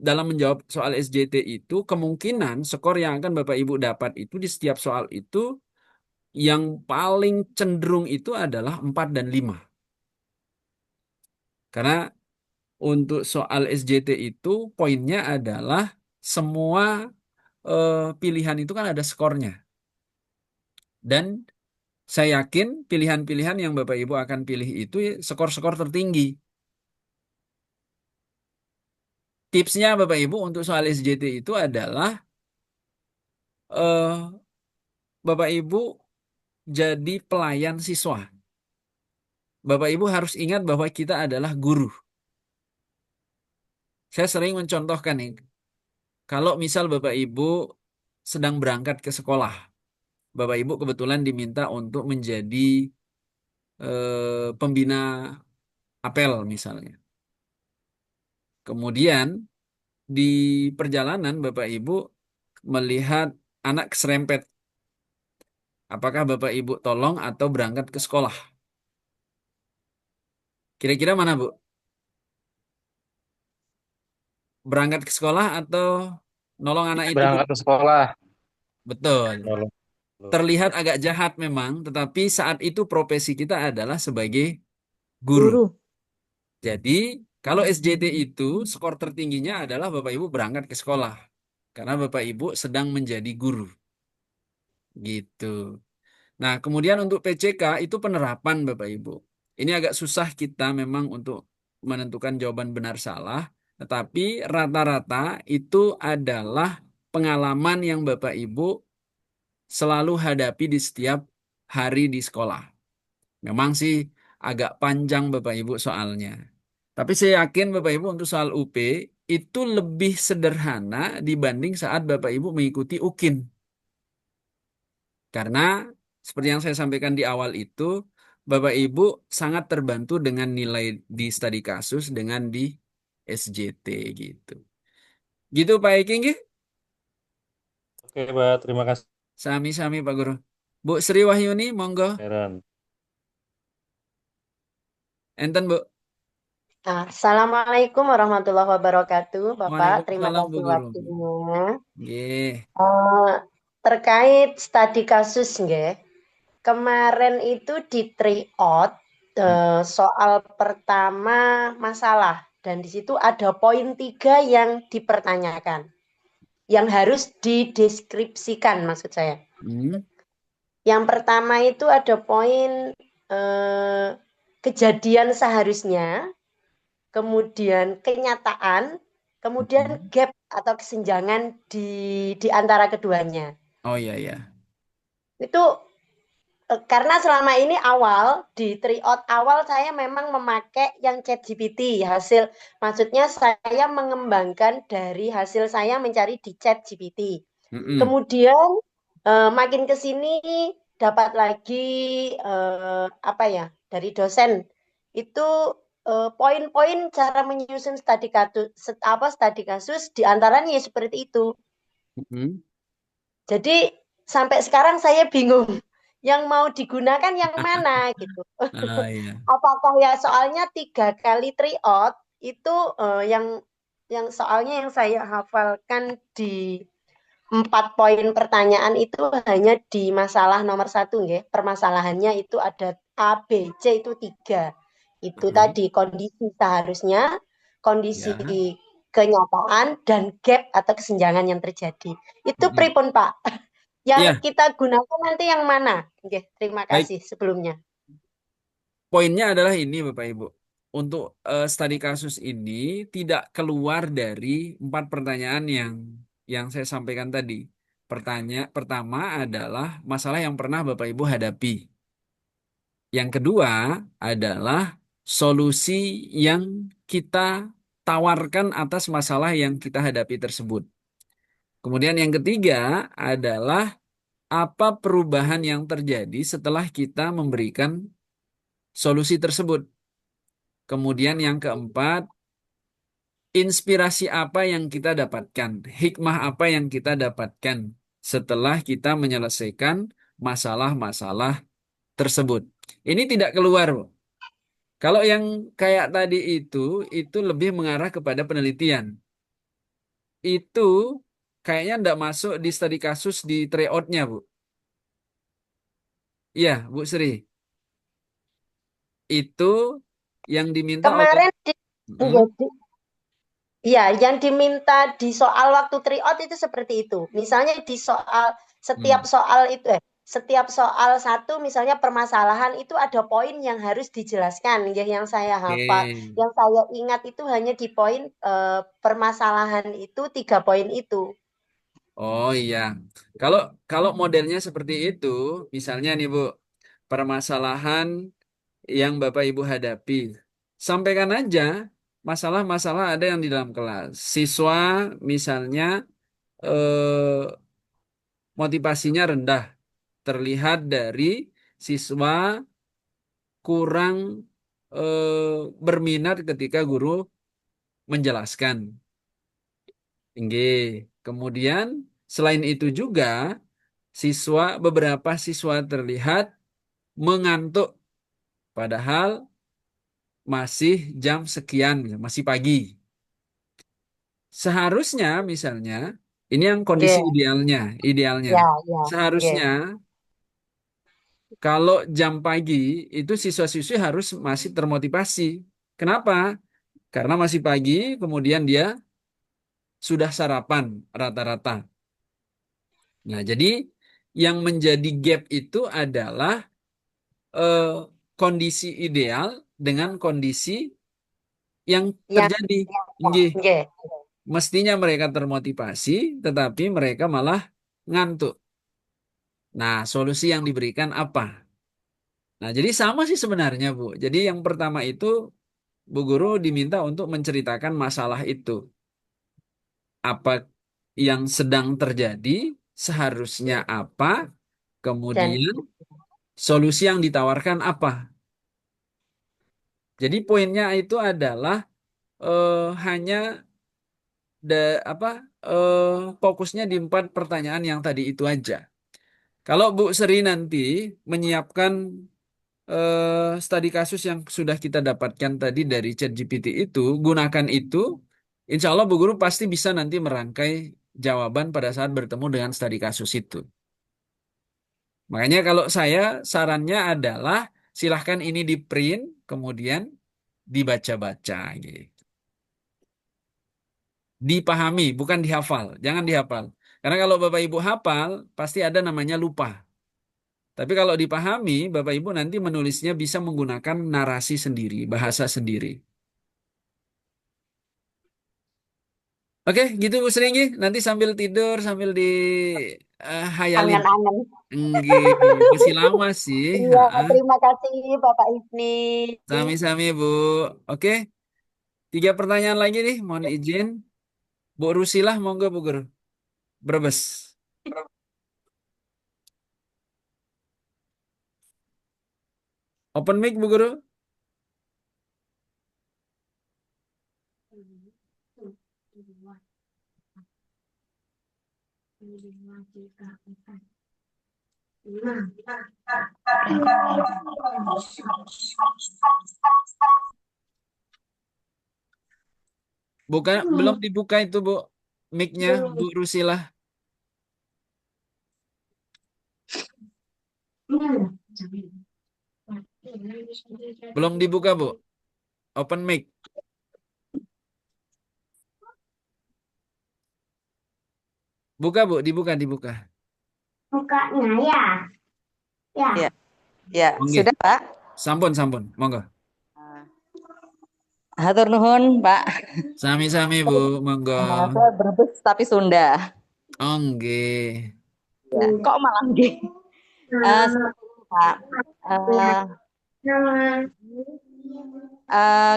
dalam menjawab soal SJT itu kemungkinan skor yang akan Bapak Ibu dapat itu di setiap soal itu yang paling cenderung itu adalah 4 dan 5. Karena untuk soal SJT itu poinnya adalah semua pilihan itu kan ada skornya. Dan saya yakin pilihan-pilihan yang Bapak Ibu akan pilih itu ya skor-skor tertinggi. Tipsnya Bapak Ibu untuk soal SJT itu adalah eh, Bapak Ibu jadi pelayan siswa. Bapak Ibu harus ingat bahwa kita adalah guru. Saya sering mencontohkan nih, kalau misal Bapak Ibu sedang berangkat ke sekolah, Bapak Ibu kebetulan diminta untuk menjadi pembina apel misalnya. Kemudian di perjalanan Bapak Ibu melihat anak keserempet. Apakah Bapak Ibu tolong atau berangkat ke sekolah? Kira-kira mana, Bu? Berangkat ke sekolah atau nolong anak itu dulu? Berangkat ke sekolah. Betul. Nolong dulu. Terlihat agak jahat memang, tetapi saat itu profesi kita adalah sebagai guru. Guru. Jadi, kalau SJT itu skor tertingginya adalah Bapak Ibu berangkat ke sekolah. Karena Bapak Ibu sedang menjadi guru. Gitu. Nah, kemudian untuk PCK itu penerapan Bapak Ibu. Ini agak susah kita memang untuk menentukan jawaban benar salah, tetapi rata-rata itu adalah pengalaman yang Bapak Ibu selalu hadapi di setiap hari di sekolah. Memang sih agak panjang Bapak Ibu soalnya. Tapi saya yakin Bapak Ibu untuk soal UP itu lebih sederhana dibanding saat Bapak Ibu mengikuti UKIN. Karena seperti yang saya sampaikan di awal itu, Bapak Ibu sangat terbantu dengan nilai di studi kasus dengan di SJT gitu. Gitu Pak Eki nggih? Oke, Pak. Terima kasih, Sami-sami Pak Guru. Bu Sri Wahyuni, monggo. Heran. Enten Bu. Assalamualaikum warahmatullahi wabarakatuh, Bapak. Terima Waalaikumsalam Bu kasih Guru. waktunya. Nggih. Eh, terkait studi kasus, nggih. Kemarin itu di tryout soal pertama masalah dan di situ ada poin 3 yang dipertanyakan, yang harus dideskripsikan maksud saya. Hmm. Yang pertama itu ada poin kejadian seharusnya, kemudian kenyataan, kemudian gap atau kesenjangan di antara keduanya. Oh iya ya. Itu karena selama ini di tryout awal saya memang memakai yang ChatGPT maksudnya saya mengembangkan dari hasil saya mencari di ChatGPT. Kemudian makin ke sini dapat lagi dari dosen itu poin-poin cara menyusun studi kasus diantaranya ya seperti itu. Jadi sampai sekarang saya bingung yang mau digunakan yang mana gitu. Iya. Apakah ya soalnya 3 kali tryout itu yang soalnya yang saya hafalkan di 4 poin pertanyaan itu hanya di masalah nomor 1 nggih. Permasalahannya itu ada A, B, C itu 3. Itu tadi kondisi seharusnya, kondisi kenyataan dan gap atau kesenjangan yang terjadi. Itu pripun Pak? Yang kita gunakan nanti yang mana? Oke, terima kasih sebelumnya. Poinnya adalah ini Bapak Ibu. Untuk studi kasus ini tidak keluar dari 4 pertanyaan yang saya sampaikan tadi. Pertama adalah masalah yang pernah Bapak Ibu hadapi. Yang kedua adalah solusi yang kita tawarkan atas masalah yang kita hadapi tersebut. Kemudian yang ketiga adalah apa perubahan yang terjadi setelah kita memberikan solusi tersebut. Kemudian yang keempat, inspirasi apa yang kita dapatkan, hikmah apa yang kita dapatkan setelah kita menyelesaikan masalah-masalah tersebut. Ini tidak keluar, Bu. Kalau yang kayak tadi itu lebih mengarah kepada penelitian. Itu kayaknya tidak masuk di studi kasus di tryout-nya, Bu. Iya, Bu Sri. Itu yang diminta oleh... Kemarin Mm, ya, yang diminta di soal waktu tryout itu seperti itu. Misalnya di soal mm. setiap soal satu misalnya permasalahan itu ada poin yang harus dijelaskan ya yang saya hafal. Oke. Yang saya ingat itu hanya di poin permasalahan itu 3 poin itu. Oh iya. Kalau kalau modelnya seperti itu, misalnya nih Bu, permasalahan yang Bapak Ibu hadapi, sampaikan aja masalah-masalah ada yang di dalam kelas. Siswa misalnya eh, motivasinya rendah, terlihat dari siswa kurang berminat ketika guru menjelaskan. Nggih. Kemudian selain itu juga beberapa siswa terlihat mengantuk padahal masih jam sekian, masih pagi. Seharusnya misalnya ini yang kondisi Nggih. idealnya. Ya, ya, nggih. Seharusnya kalau jam pagi itu siswa-siswi harus masih termotivasi. Kenapa? Karena masih pagi, kemudian dia sudah sarapan rata-rata. Nah, jadi yang menjadi gap itu adalah eh, kondisi ideal dengan kondisi yang Yang terjadi. Nggih. nggih. Mestinya mereka termotivasi, tetapi mereka malah ngantuk. Nah, solusi yang diberikan apa? Nah, jadi sama sih sebenarnya, Bu. Jadi yang pertama itu Bu Guru diminta untuk menceritakan masalah itu. Apa yang sedang terjadi, seharusnya apa, Dan kemudian solusi yang ditawarkan apa. Jadi poinnya itu adalah hanya apa fokusnya di 4 pertanyaan yang tadi itu aja. Kalau Bu Sri nanti menyiapkan studi kasus yang sudah kita dapatkan tadi dari ChatGPT itu, gunakan itu, insya Allah Bu Guru pasti bisa nanti merangkai jawaban pada saat bertemu dengan studi kasus itu. Makanya kalau saya sarannya adalah silahkan ini di print, kemudian dibaca-baca gitu. Dipahami, bukan dihafal. Jangan dihafal. Karena kalau Bapak Ibu hafal, pasti ada namanya lupa. Tapi kalau dipahami, Bapak Ibu nanti menulisnya bisa menggunakan narasi sendiri, bahasa sendiri. Oke, gitu Bu Sri. Nggih. Nanti sambil tidur, sambil di hayalin. angen-angen. Nggih, masih lama sih. Iya, terima kasih Bapak Ibni. Sami-sami Bu. Oke, 3 pertanyaan lagi nih, mohon izin. Bu Rusilah, monggo Bu Guru. Brebes. Open mic Bu Guru. Belum dibuka itu Bu, mic-nya Bu Rusilah. Belum dibuka Bu, open mic. Buka Bu, dibuka. Bukanya ya. Ya. Ya, ya, Oke. sudah Pak. Sampun, monggo. Hatur nuhun Pak. Sami-sami Bu, monggo. Saya Brebes tapi Sunda. Oke. Ya, kok malah nggih? Pak.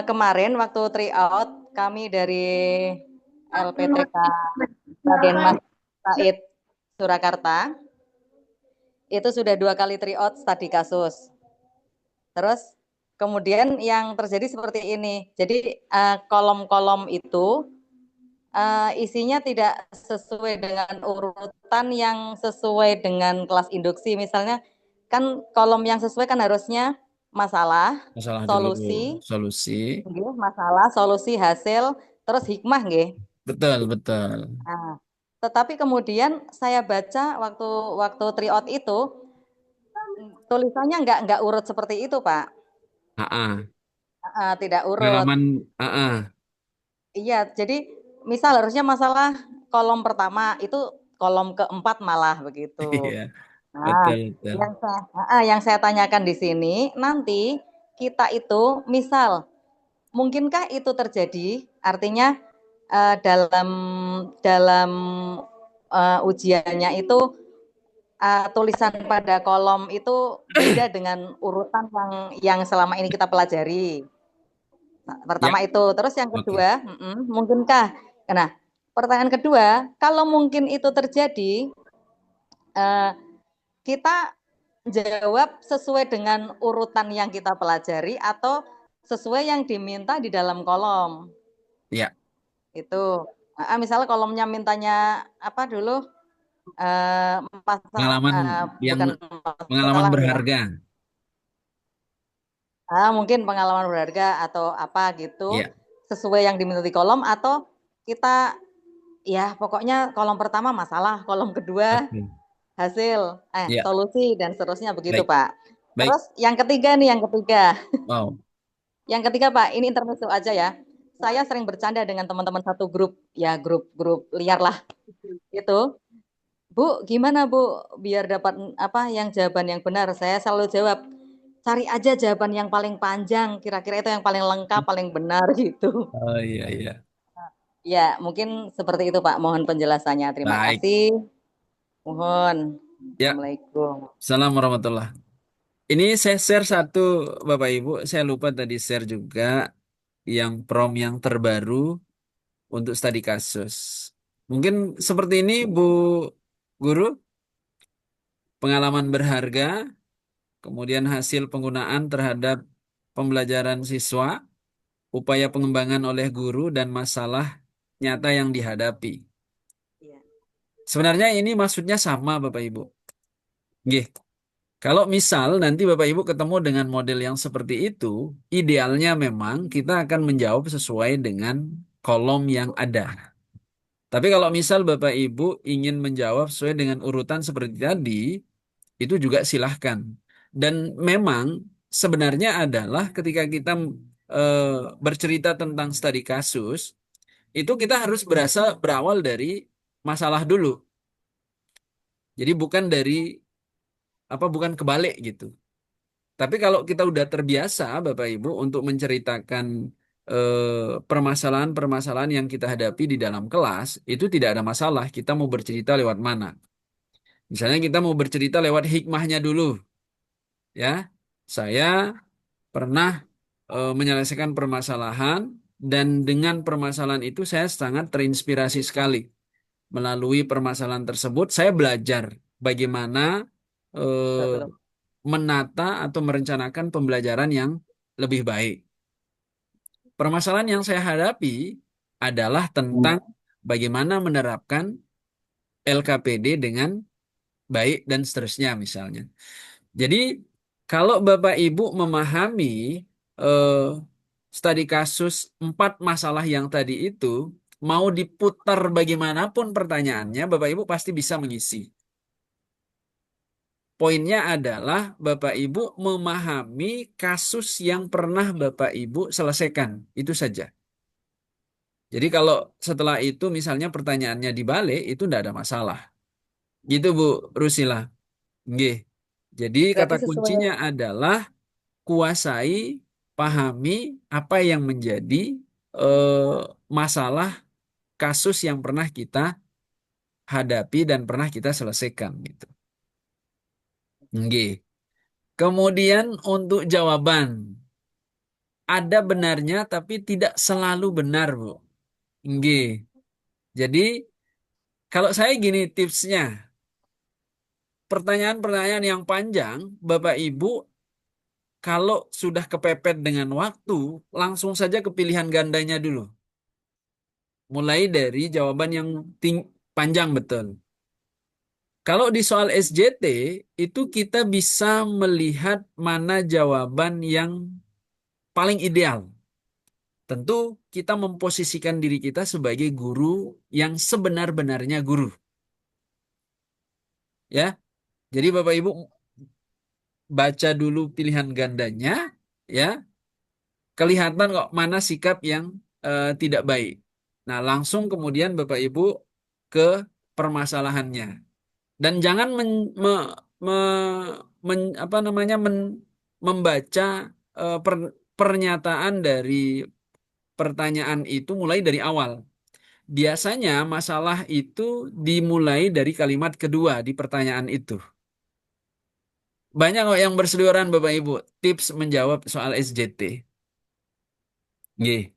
Kemarin waktu tryout kami dari LPTK Raden Mas Said Surakarta itu sudah 2 kali tryout studi kasus. Terus kemudian yang terjadi seperti ini. Jadi kolom-kolom itu isinya tidak sesuai dengan urutan yang sesuai dengan kelas induksi. Misalnya kan kolom yang sesuai kan harusnya masalah, Masalah dulu, solusi, solusi. nggih, masalah, solusi, hasil, terus hikmah nggih. Betul, betul. Nah, tetapi kemudian saya baca waktu tryout itu tulisannya nggak urut seperti itu, Pak. Ah, Tidak urut. pengalaman, Iya, jadi misal harusnya masalah kolom pertama itu kolom keempat malah begitu. iya, Nah, betul, betul. yang saya tanyakan di sini nanti kita itu misal mungkinkah itu terjadi? Artinya dalam dalam ujiannya itu tulisan pada kolom itu beda dengan urutan yang selama ini kita pelajari. Ya, Pertama itu, terus yang oke. kedua, mungkinkah? Nah, pertanyaan kedua, kalau mungkin itu terjadi, eh, kita jawab sesuai dengan urutan yang kita pelajari atau sesuai yang diminta di dalam kolom. Ya, Itu. Misalnya kolomnya mintanya apa dulu? pengalaman yang Bukan pengalaman masalah ya. berharga. Mungkin pengalaman berharga atau apa gitu, Ya, sesuai yang diminta di kolom atau kita ya pokoknya kolom pertama masalah, kolom kedua oke. hasil, Ya, solusi dan seterusnya begitu, baik, Pak. baik. Terus yang ketiga nih, Wow. yang ketiga Pak, ini intermezzo aja ya. Saya sering bercanda dengan teman-teman satu grup, ya grup liar lah. Itu, Bu, gimana Bu biar dapat apa yang jawaban yang benar? Saya selalu jawab, cari aja jawaban yang paling panjang, kira-kira itu yang paling lengkap, paling benar gitu. Oh iya, iya. Ya, mungkin seperti itu Pak. Mohon penjelasannya. Terima Baik. kasih. Mohon. Ya, Assalamualaikum. salam warahmatullah. Ini saya share satu, Bapak Ibu. Saya lupa tadi share juga yang prom yang terbaru untuk studi kasus. Mungkin seperti ini, Bu Guru, pengalaman berharga, kemudian hasil penggunaan terhadap pembelajaran siswa, upaya pengembangan oleh guru, dan masalah nyata yang dihadapi. Iya. Sebenarnya ini maksudnya sama, Bapak Ibu. Nggih. Kalau misal nanti Bapak Ibu ketemu dengan model yang seperti itu, idealnya memang kita akan menjawab sesuai dengan kolom yang ada. Tapi kalau misal Bapak Ibu ingin menjawab sesuai dengan urutan seperti tadi, itu juga silahkan. Dan memang sebenarnya adalah ketika kita eh, bercerita tentang studi kasus, itu kita harus berawal dari masalah dulu. Jadi bukan dari bukan kebalik gitu. Tapi kalau kita udah terbiasa, Bapak Ibu, untuk menceritakan permasalahan-permasalahan yang kita hadapi di dalam kelas, itu tidak ada masalah. Kita mau bercerita lewat mana? Misalnya kita mau bercerita lewat hikmahnya dulu, ya. Saya pernah menyelesaikan permasalahan dan dengan permasalahan itu saya sangat terinspirasi sekali. Melalui permasalahan tersebut, saya belajar bagaimana eh, Betul. menata atau merencanakan pembelajaran yang lebih baik. Permasalahan yang saya hadapi adalah tentang bagaimana menerapkan LKPD dengan baik dan seterusnya misalnya. Jadi kalau Bapak Ibu memahami eh, studi kasus 4 masalah yang tadi itu, mau diputar bagaimanapun pertanyaannya, Bapak Ibu pasti bisa mengisi. Poinnya adalah Bapak Ibu memahami kasus yang pernah Bapak Ibu selesaikan. Itu saja. Jadi kalau setelah itu misalnya pertanyaannya dibalik, itu tidak ada masalah. Gitu Bu Rusila. Nggih. Jadi kata Berarti sesuai. kuncinya adalah kuasai, pahami apa yang menjadi masalah kasus yang pernah kita hadapi dan pernah kita selesaikan gitu. Nggih. Kemudian untuk jawaban. ada benarnya tapi tidak selalu benar, Bu. Nggih. Jadi kalau saya gini tipsnya, pertanyaan-pertanyaan yang panjang, Bapak Ibu kalau sudah kepepet dengan waktu, langsung saja ke pilihan gandanya dulu. Mulai dari jawaban yang panjang betul. Kalau di soal SJT, itu kita bisa melihat mana jawaban yang paling ideal. Tentu kita memposisikan diri kita sebagai guru yang sebenar-benarnya guru. Ya, jadi Bapak Ibu baca dulu pilihan gandanya, ya, kelihatan kok mana sikap yang tidak baik. Nah, langsung kemudian Bapak Ibu ke permasalahannya. Dan jangan apa namanya membaca pernyataan dari pertanyaan itu mulai dari awal. Biasanya masalah itu dimulai dari kalimat kedua di pertanyaan itu. Banyak kok yang berseliweran Bapak Ibu, tips menjawab soal SJT. Nggih.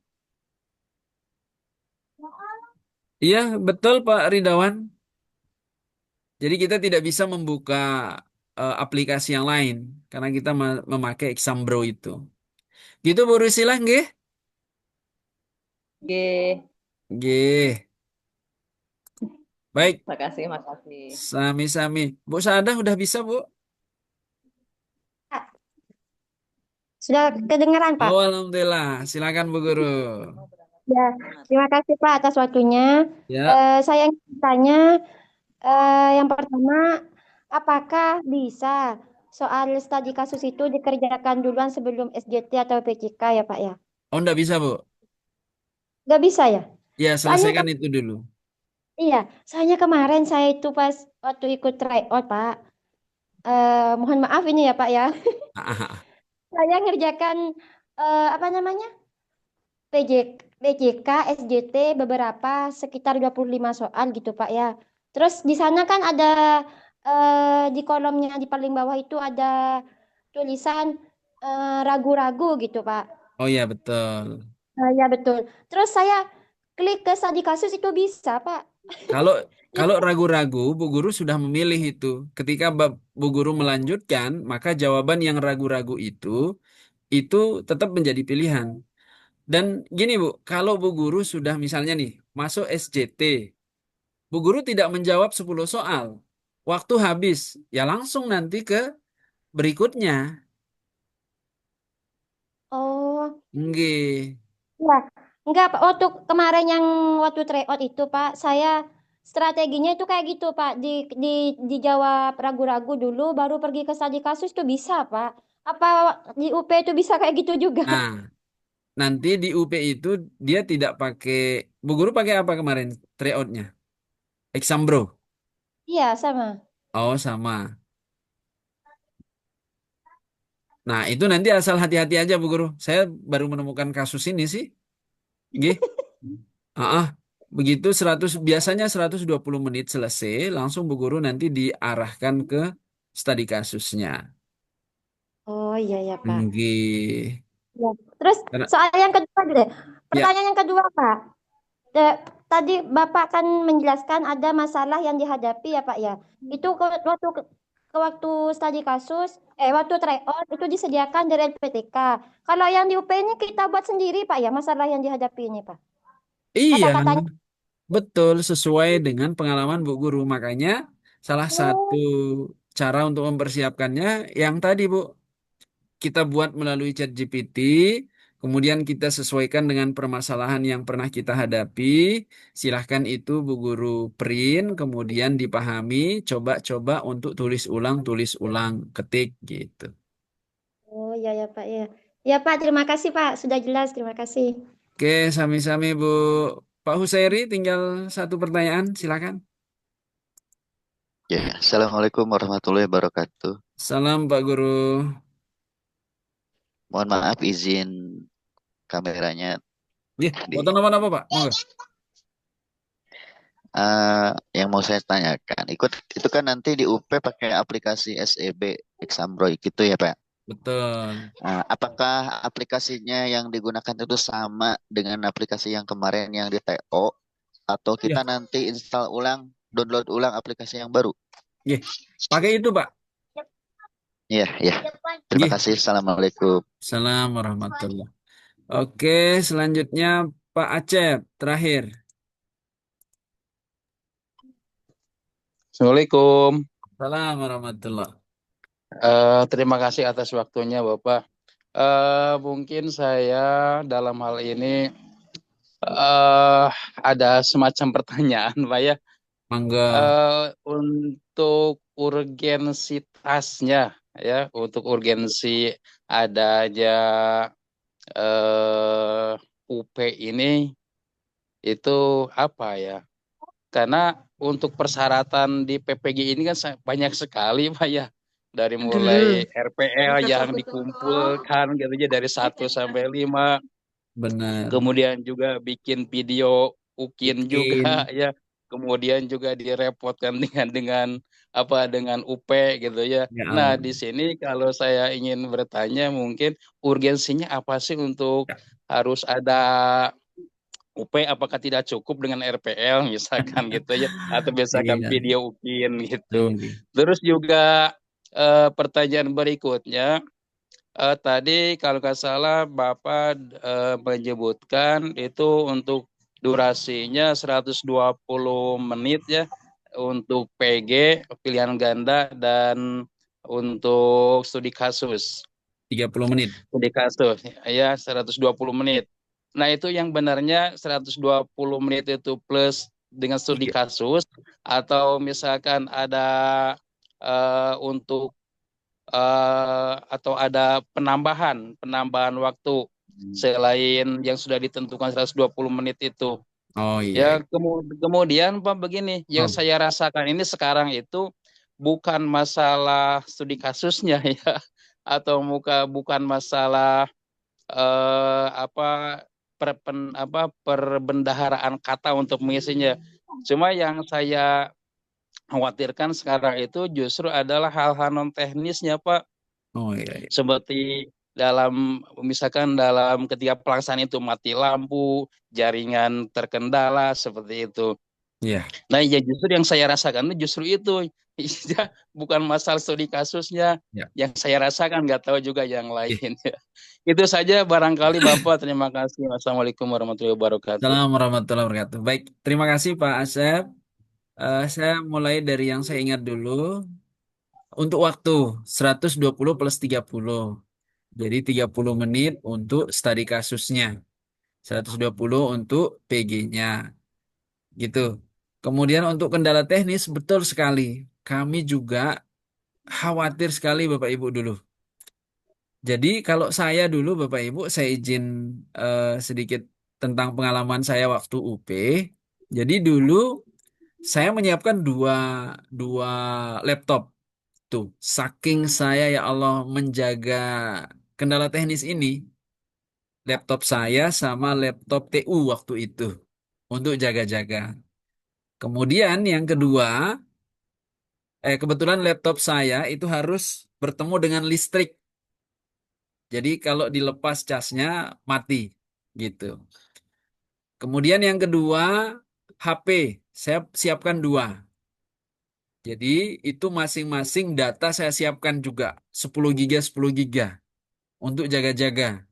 Iya, betul Pak Ridawan. Jadi kita tidak bisa membuka aplikasi yang lain karena kita memakai Exambro itu. Gitu Bu Rusilah, nggih? G. Nggih. Baik, Makasih, makasih. sami-sami. Bu Saadah udah bisa, Bu? Sudah kedengaran, Pak? Oh, alhamdulillah. Silakan Bu Guru. Ya, terima kasih Pak atas waktunya. Ya. Saya ingin bertanya, yang pertama, apakah bisa soal studi kasus itu dikerjakan duluan sebelum SJT atau PCK ya Pak ya? Oh, enggak bisa, Bu. Nggak bisa ya? Ya, Soalnya selesaikan itu dulu. iya, soalnya kemarin saya itu pas waktu ikut tryout Pak, mohon maaf ini ya Pak ya, saya ngerjakan apa namanya PJK, SJT beberapa sekitar 25 soal gitu Pak ya. Terus di sana kan ada di kolomnya di paling bawah itu ada tulisan ragu-ragu gitu Pak. Oh ya, betul. Ya betul. Terus saya klik ke studi kasus itu bisa Pak. Kalau kalau ragu-ragu, Bu Guru sudah memilih itu. Ketika Bu Guru melanjutkan, maka jawaban yang ragu-ragu itu tetap menjadi pilihan. Dan gini Bu, kalau Bu Guru sudah misalnya nih masuk SJT, Bu Guru tidak menjawab 10 soal, waktu habis, ya langsung nanti ke berikutnya. Oh, Nggih. ya. Enggak Pak. Waktu kemarin yang waktu tryout itu Pak, saya strateginya itu kayak gitu Pak. Dijawab ragu-ragu dulu, baru pergi ke studi kasus tuh bisa Pak. Apa di UP itu bisa kayak gitu juga? Nah, nanti di UP itu dia tidak pakai, Bu Guru pakai apa kemarin tryoutnya? Exambro. Iya, sama. Oh, sama. Nah, itu nanti asal hati-hati aja, Bu Guru. Saya baru menemukan kasus ini sih. Nggih. Ah, begitu 100 biasanya 120 menit selesai, langsung Bu Guru nanti diarahkan ke studi kasusnya. Oh iya ya Pak. Nggih. Ya. Terus Karena soal yang kedua deh. ya, Pertanyaan yang kedua Pak. Tadi Bapak kan menjelaskan ada masalah yang dihadapi ya Pak ya. Itu waktu studi kasus, waktu tryout itu disediakan dari LPTK. Kalau yang di UP ini kita buat sendiri Pak ya, masalah yang dihadapi ini Pak. iya, Kata-katanya. betul sesuai dengan pengalaman Bu Guru. Makanya salah satu Oh, cara untuk mempersiapkannya yang tadi Bu, kita buat melalui ChatGPT, kemudian kita sesuaikan dengan permasalahan yang pernah kita hadapi. Silahkan itu Bu Guru print, kemudian dipahami, coba-coba untuk tulis ulang, ketik gitu. oh ya ya Pak ya. Ya Pak, terima kasih Pak. Sudah jelas, terima kasih. Oke, sami-sami Bu. Pak Husairi, tinggal satu pertanyaan, silakan. Ya, Assalamualaikum warahmatullahi wabarakatuh. Salam Pak Guru. Mohon maaf izin kameranya Ya, di buatan apa-apa Pak? Monggo. yang mau saya tanyakan. Itu kan nanti di UP pakai aplikasi SEB Exambro gitu ya, Pak. Betul. Nah, apakah aplikasinya yang digunakan itu sama dengan aplikasi yang kemarin yang di TO atau Ya, kita nanti install ulang, download ulang aplikasi yang baru? ya. Pakai itu, Pak. Iya, iya. Terima Gih. kasih. Assalamualaikum. Assalamualaikum warahmatullahi. Oke, selanjutnya Pak Acep, terakhir. Assalamualaikum. Assalamualaikum warahmatullahi. Terima kasih atas waktunya, Bapak. Mungkin saya dalam hal ini ada semacam pertanyaan, Pak ya. Mangga. Untuk urgensitasnya, ya, untuk urgensi adanya UP ini itu apa ya? Karena untuk persyaratan di PPG ini kan banyak sekali, Pak ya. Dari mulai RPL yang dikumpulkan gitu aja dari 1 sampai 5. Benar. Kemudian juga bikin video UKIN juga Bikin. ya. Kemudian juga direpotkan dengan UP gitu ya. Ya Nah, Allah. di sini kalau saya ingin bertanya mungkin urgensinya apa sih untuk Ya. harus ada UP, apakah tidak cukup dengan RPL misalkan gitu ya, atau misalkan Iya. video UKIN gitu. Ini. Terus juga pertanyaan berikutnya, tadi kalau nggak salah Bapak menyebutkan itu untuk durasinya 120 menit ya untuk PG pilihan ganda dan untuk studi kasus. 30 menit. Studi kasus ya 120 menit. Nah, itu yang benarnya 120 menit itu plus dengan studi Iya. kasus atau misalkan ada untuk atau ada penambahan waktu selain yang sudah ditentukan 120 menit itu. Oh iya. Ya, kemudian Pak begini, yang Oh. saya rasakan ini sekarang itu bukan masalah studi kasusnya ya, atau bukan masalah apa perbendaharaan kata untuk mengisinya. Cuma yang saya khawatirkan sekarang itu justru adalah hal-hal non teknisnya, Pak. Oh iya, iya. Seperti misalkan ketika pelaksanaan itu mati lampu, jaringan terkendala seperti itu. Iya. Nah, ya justru yang saya rasakan itu justru itu. Ya, bukan masalah studi kasusnya. Ya. Yang saya rasakan, nggak tahu juga yang Iya. lain. Itu saja barangkali Bapak. Terima kasih. Wassalamualaikum warahmatullahi wabarakatuh. Assalamualaikum warahmatullahi wabarakatuh. Baik, terima kasih Pak Asep. Saya mulai dari yang saya ingat dulu. Untuk waktu 120 plus 30. Jadi 30 menit untuk studi kasusnya. 120 untuk PG-nya. Gitu. Kemudian untuk kendala teknis, betul sekali. Kami juga khawatir sekali Bapak Ibu dulu. Jadi kalau saya dulu Bapak Ibu, saya izin sedikit tentang pengalaman saya waktu UP. Jadi dulu saya menyiapkan dua laptop tuh. Saking saya ya Allah menjaga kendala teknis ini, laptop saya sama laptop TU waktu itu untuk jaga-jaga. Kemudian yang kedua, kebetulan laptop saya itu harus bertemu dengan listrik. Jadi kalau dilepas casnya mati gitu. Kemudian yang kedua, HP saya siapkan dua. Jadi itu masing-masing data saya siapkan juga 10 giga 10 giga untuk jaga-jaga.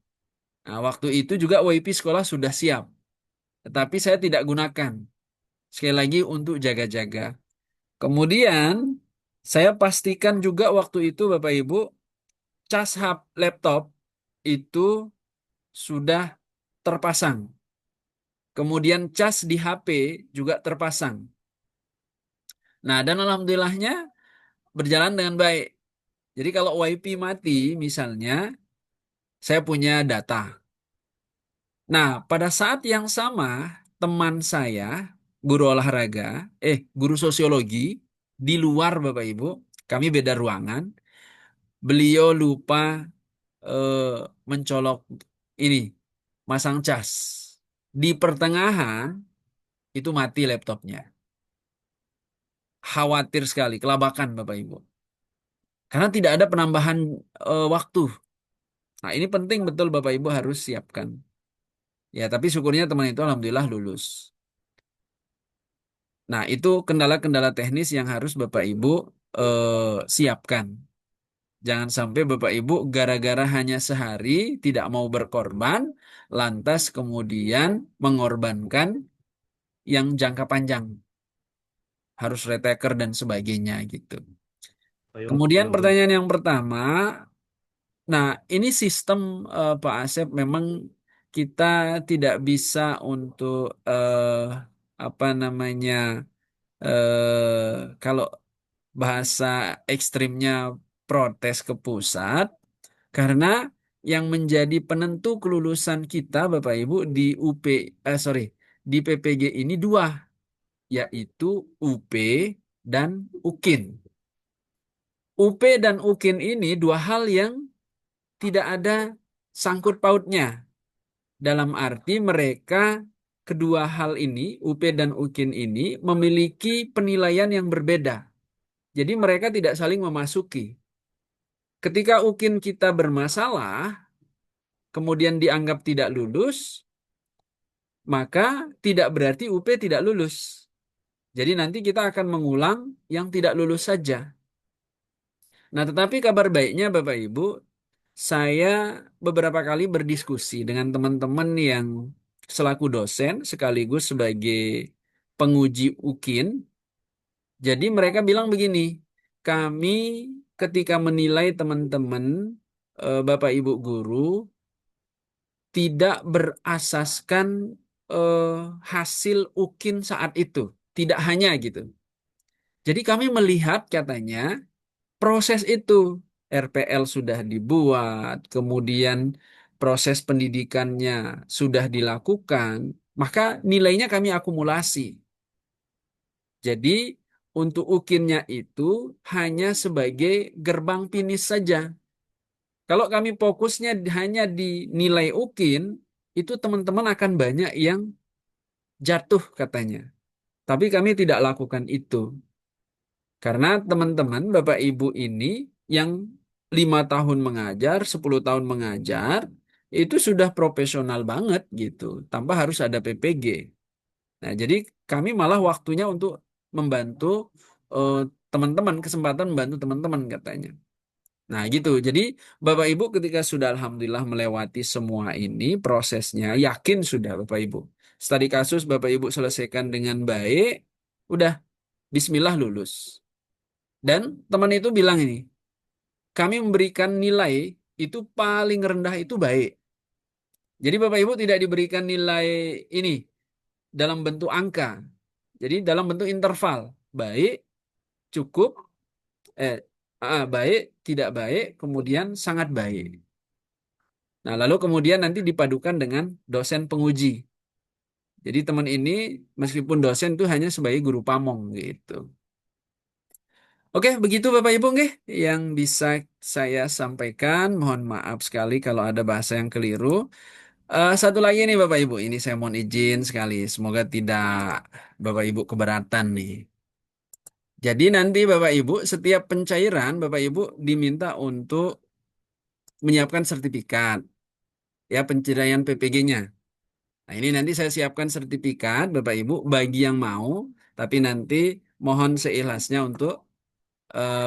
Nah, waktu itu juga WiFi sekolah sudah siap, tetapi saya tidak gunakan. Sekali lagi untuk jaga-jaga. Kemudian saya pastikan juga waktu itu Bapak Ibu cas laptop itu sudah terpasang. Kemudian cas di HP juga terpasang. Nah, dan alhamdulillahnya berjalan dengan baik. Jadi kalau WiFi mati misalnya, saya punya data. Nah, pada saat yang sama, teman saya, guru olahraga, guru sosiologi, di luar Bapak Ibu, kami beda ruangan, beliau lupa eh, mencolok ini, masang cas. Di pertengahan, itu mati laptopnya. Khawatir sekali, kelabakan Bapak Ibu. Karena tidak ada penambahan waktu. Nah, ini penting betul Bapak Ibu harus siapkan. Ya, tapi syukurnya teman itu alhamdulillah lulus. Nah, itu kendala-kendala teknis yang harus Bapak Ibu siapkan. Jangan sampai Bapak Ibu gara-gara hanya sehari tidak mau berkorban, lantas kemudian mengorbankan yang jangka panjang. Harus retaker dan sebagainya gitu. Kemudian pertanyaan yang pertama, nah ini sistem Pak Asep memang kita tidak bisa untuk apa namanya kalau bahasa ekstrimnya protes ke pusat karena yang menjadi penentu kelulusan kita Bapak Ibu di di PPG ini dua, yaitu UP dan UKIN. UP dan UKIN ini dua hal yang tidak ada sangkut pautnya. Dalam arti mereka kedua hal ini, UP dan UKIN ini memiliki penilaian yang berbeda. Jadi mereka tidak saling memasuki. Ketika UKIN kita bermasalah, kemudian dianggap tidak lulus, maka tidak berarti UP tidak lulus. Jadi nanti kita akan mengulang yang tidak lulus saja. Nah, tetapi kabar baiknya Bapak Ibu, saya beberapa kali berdiskusi dengan teman-teman yang selaku dosen sekaligus sebagai penguji UKIN. Jadi mereka bilang begini, kami ketika menilai teman-teman Bapak Ibu guru tidak berasaskan hasil UKIN saat itu, tidak hanya gitu. Jadi kami melihat katanya proses itu, RPL sudah dibuat, kemudian proses pendidikannya sudah dilakukan, maka nilainya kami akumulasi. Jadi untuk UKIN-nya itu hanya sebagai gerbang finish saja. Kalau kami fokusnya hanya di nilai UKIN, itu teman-teman akan banyak yang jatuh katanya. Tapi kami tidak lakukan itu. Karena teman-teman, Bapak Ibu ini yang 5 tahun mengajar, 10 tahun mengajar, itu sudah profesional banget gitu, tanpa harus ada PPG. Nah, jadi kami malah waktunya untuk membantu eh, teman-teman, kesempatan membantu teman-teman katanya. Nah, gitu. Jadi Bapak Ibu ketika sudah alhamdulillah melewati semua ini, prosesnya yakin sudah Bapak Ibu. Studi kasus Bapak Ibu selesaikan dengan baik, udah bismillah lulus. Dan teman itu bilang ini, kami memberikan nilai itu paling rendah itu baik. Jadi Bapak Ibu tidak diberikan nilai ini dalam bentuk angka. Jadi dalam bentuk interval. Baik, cukup, baik, tidak baik, kemudian sangat baik. Nah, lalu kemudian nanti dipadukan dengan dosen penguji. Jadi teman ini meskipun dosen itu hanya sebagai guru pamong gitu. Oke, begitu Bapak Ibu nggih yang bisa saya sampaikan. Mohon maaf sekali kalau ada bahasa yang keliru. Satu lagi nih Bapak Ibu, ini saya mohon izin sekali. Semoga tidak Bapak Ibu keberatan nih. Jadi nanti Bapak Ibu setiap pencairan Bapak Ibu diminta untuk menyiapkan sertifikat ya pencairan PPG-nya. Nah, ini nanti saya siapkan sertifikat Bapak Ibu bagi yang mau, tapi nanti mohon seikhlasnya untuk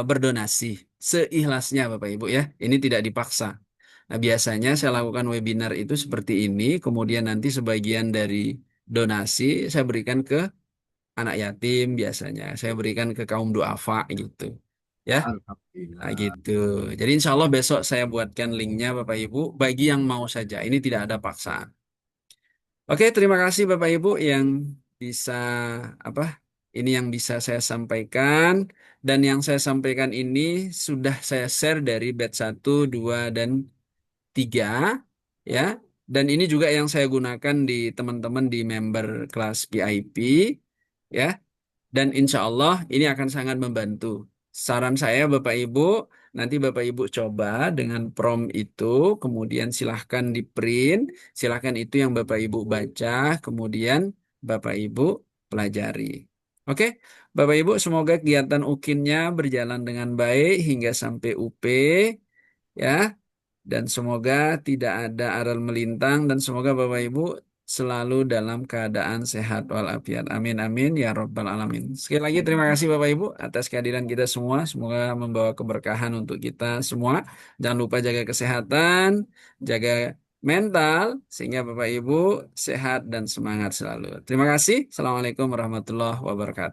berdonasi seikhlasnya Bapak Ibu ya. Ini tidak dipaksa. Nah, biasanya saya lakukan webinar itu seperti ini, kemudian nanti sebagian dari donasi saya berikan ke anak yatim biasanya. Saya berikan ke kaum duafa gitu. Ya. Nah, gitu. Jadi insya Allah besok saya buatkan linknya Bapak Ibu bagi yang mau saja. Ini tidak ada paksaan. Oke, terima kasih Bapak Ibu yang bisa apa? Ini yang bisa saya sampaikan dan yang saya sampaikan ini sudah saya share dari batch 1, 2 dan 3 ya. Dan ini juga yang saya gunakan di teman-teman di member kelas VIP ya. Dan insya Allah ini akan sangat membantu. Saran saya Bapak Ibu, nanti Bapak Ibu coba dengan prompt itu, kemudian silahkan di print, silahkan itu yang Bapak Ibu baca, kemudian Bapak Ibu pelajari. Oke, Bapak Ibu, semoga kegiatan UKIN-nya berjalan dengan baik hingga sampai UP, ya. Dan semoga tidak ada aral melintang dan semoga Bapak Ibu selalu dalam keadaan sehat walafiat. Amin amin ya robbal alamin. Sekali lagi terima kasih Bapak Ibu atas kehadiran kita semua. Semoga membawa keberkahan untuk kita semua. Jangan lupa jaga kesehatan, jaga mental sehingga Bapak Ibu sehat dan semangat selalu. Terima kasih. Assalamualaikum warahmatullahi wabarakatuh.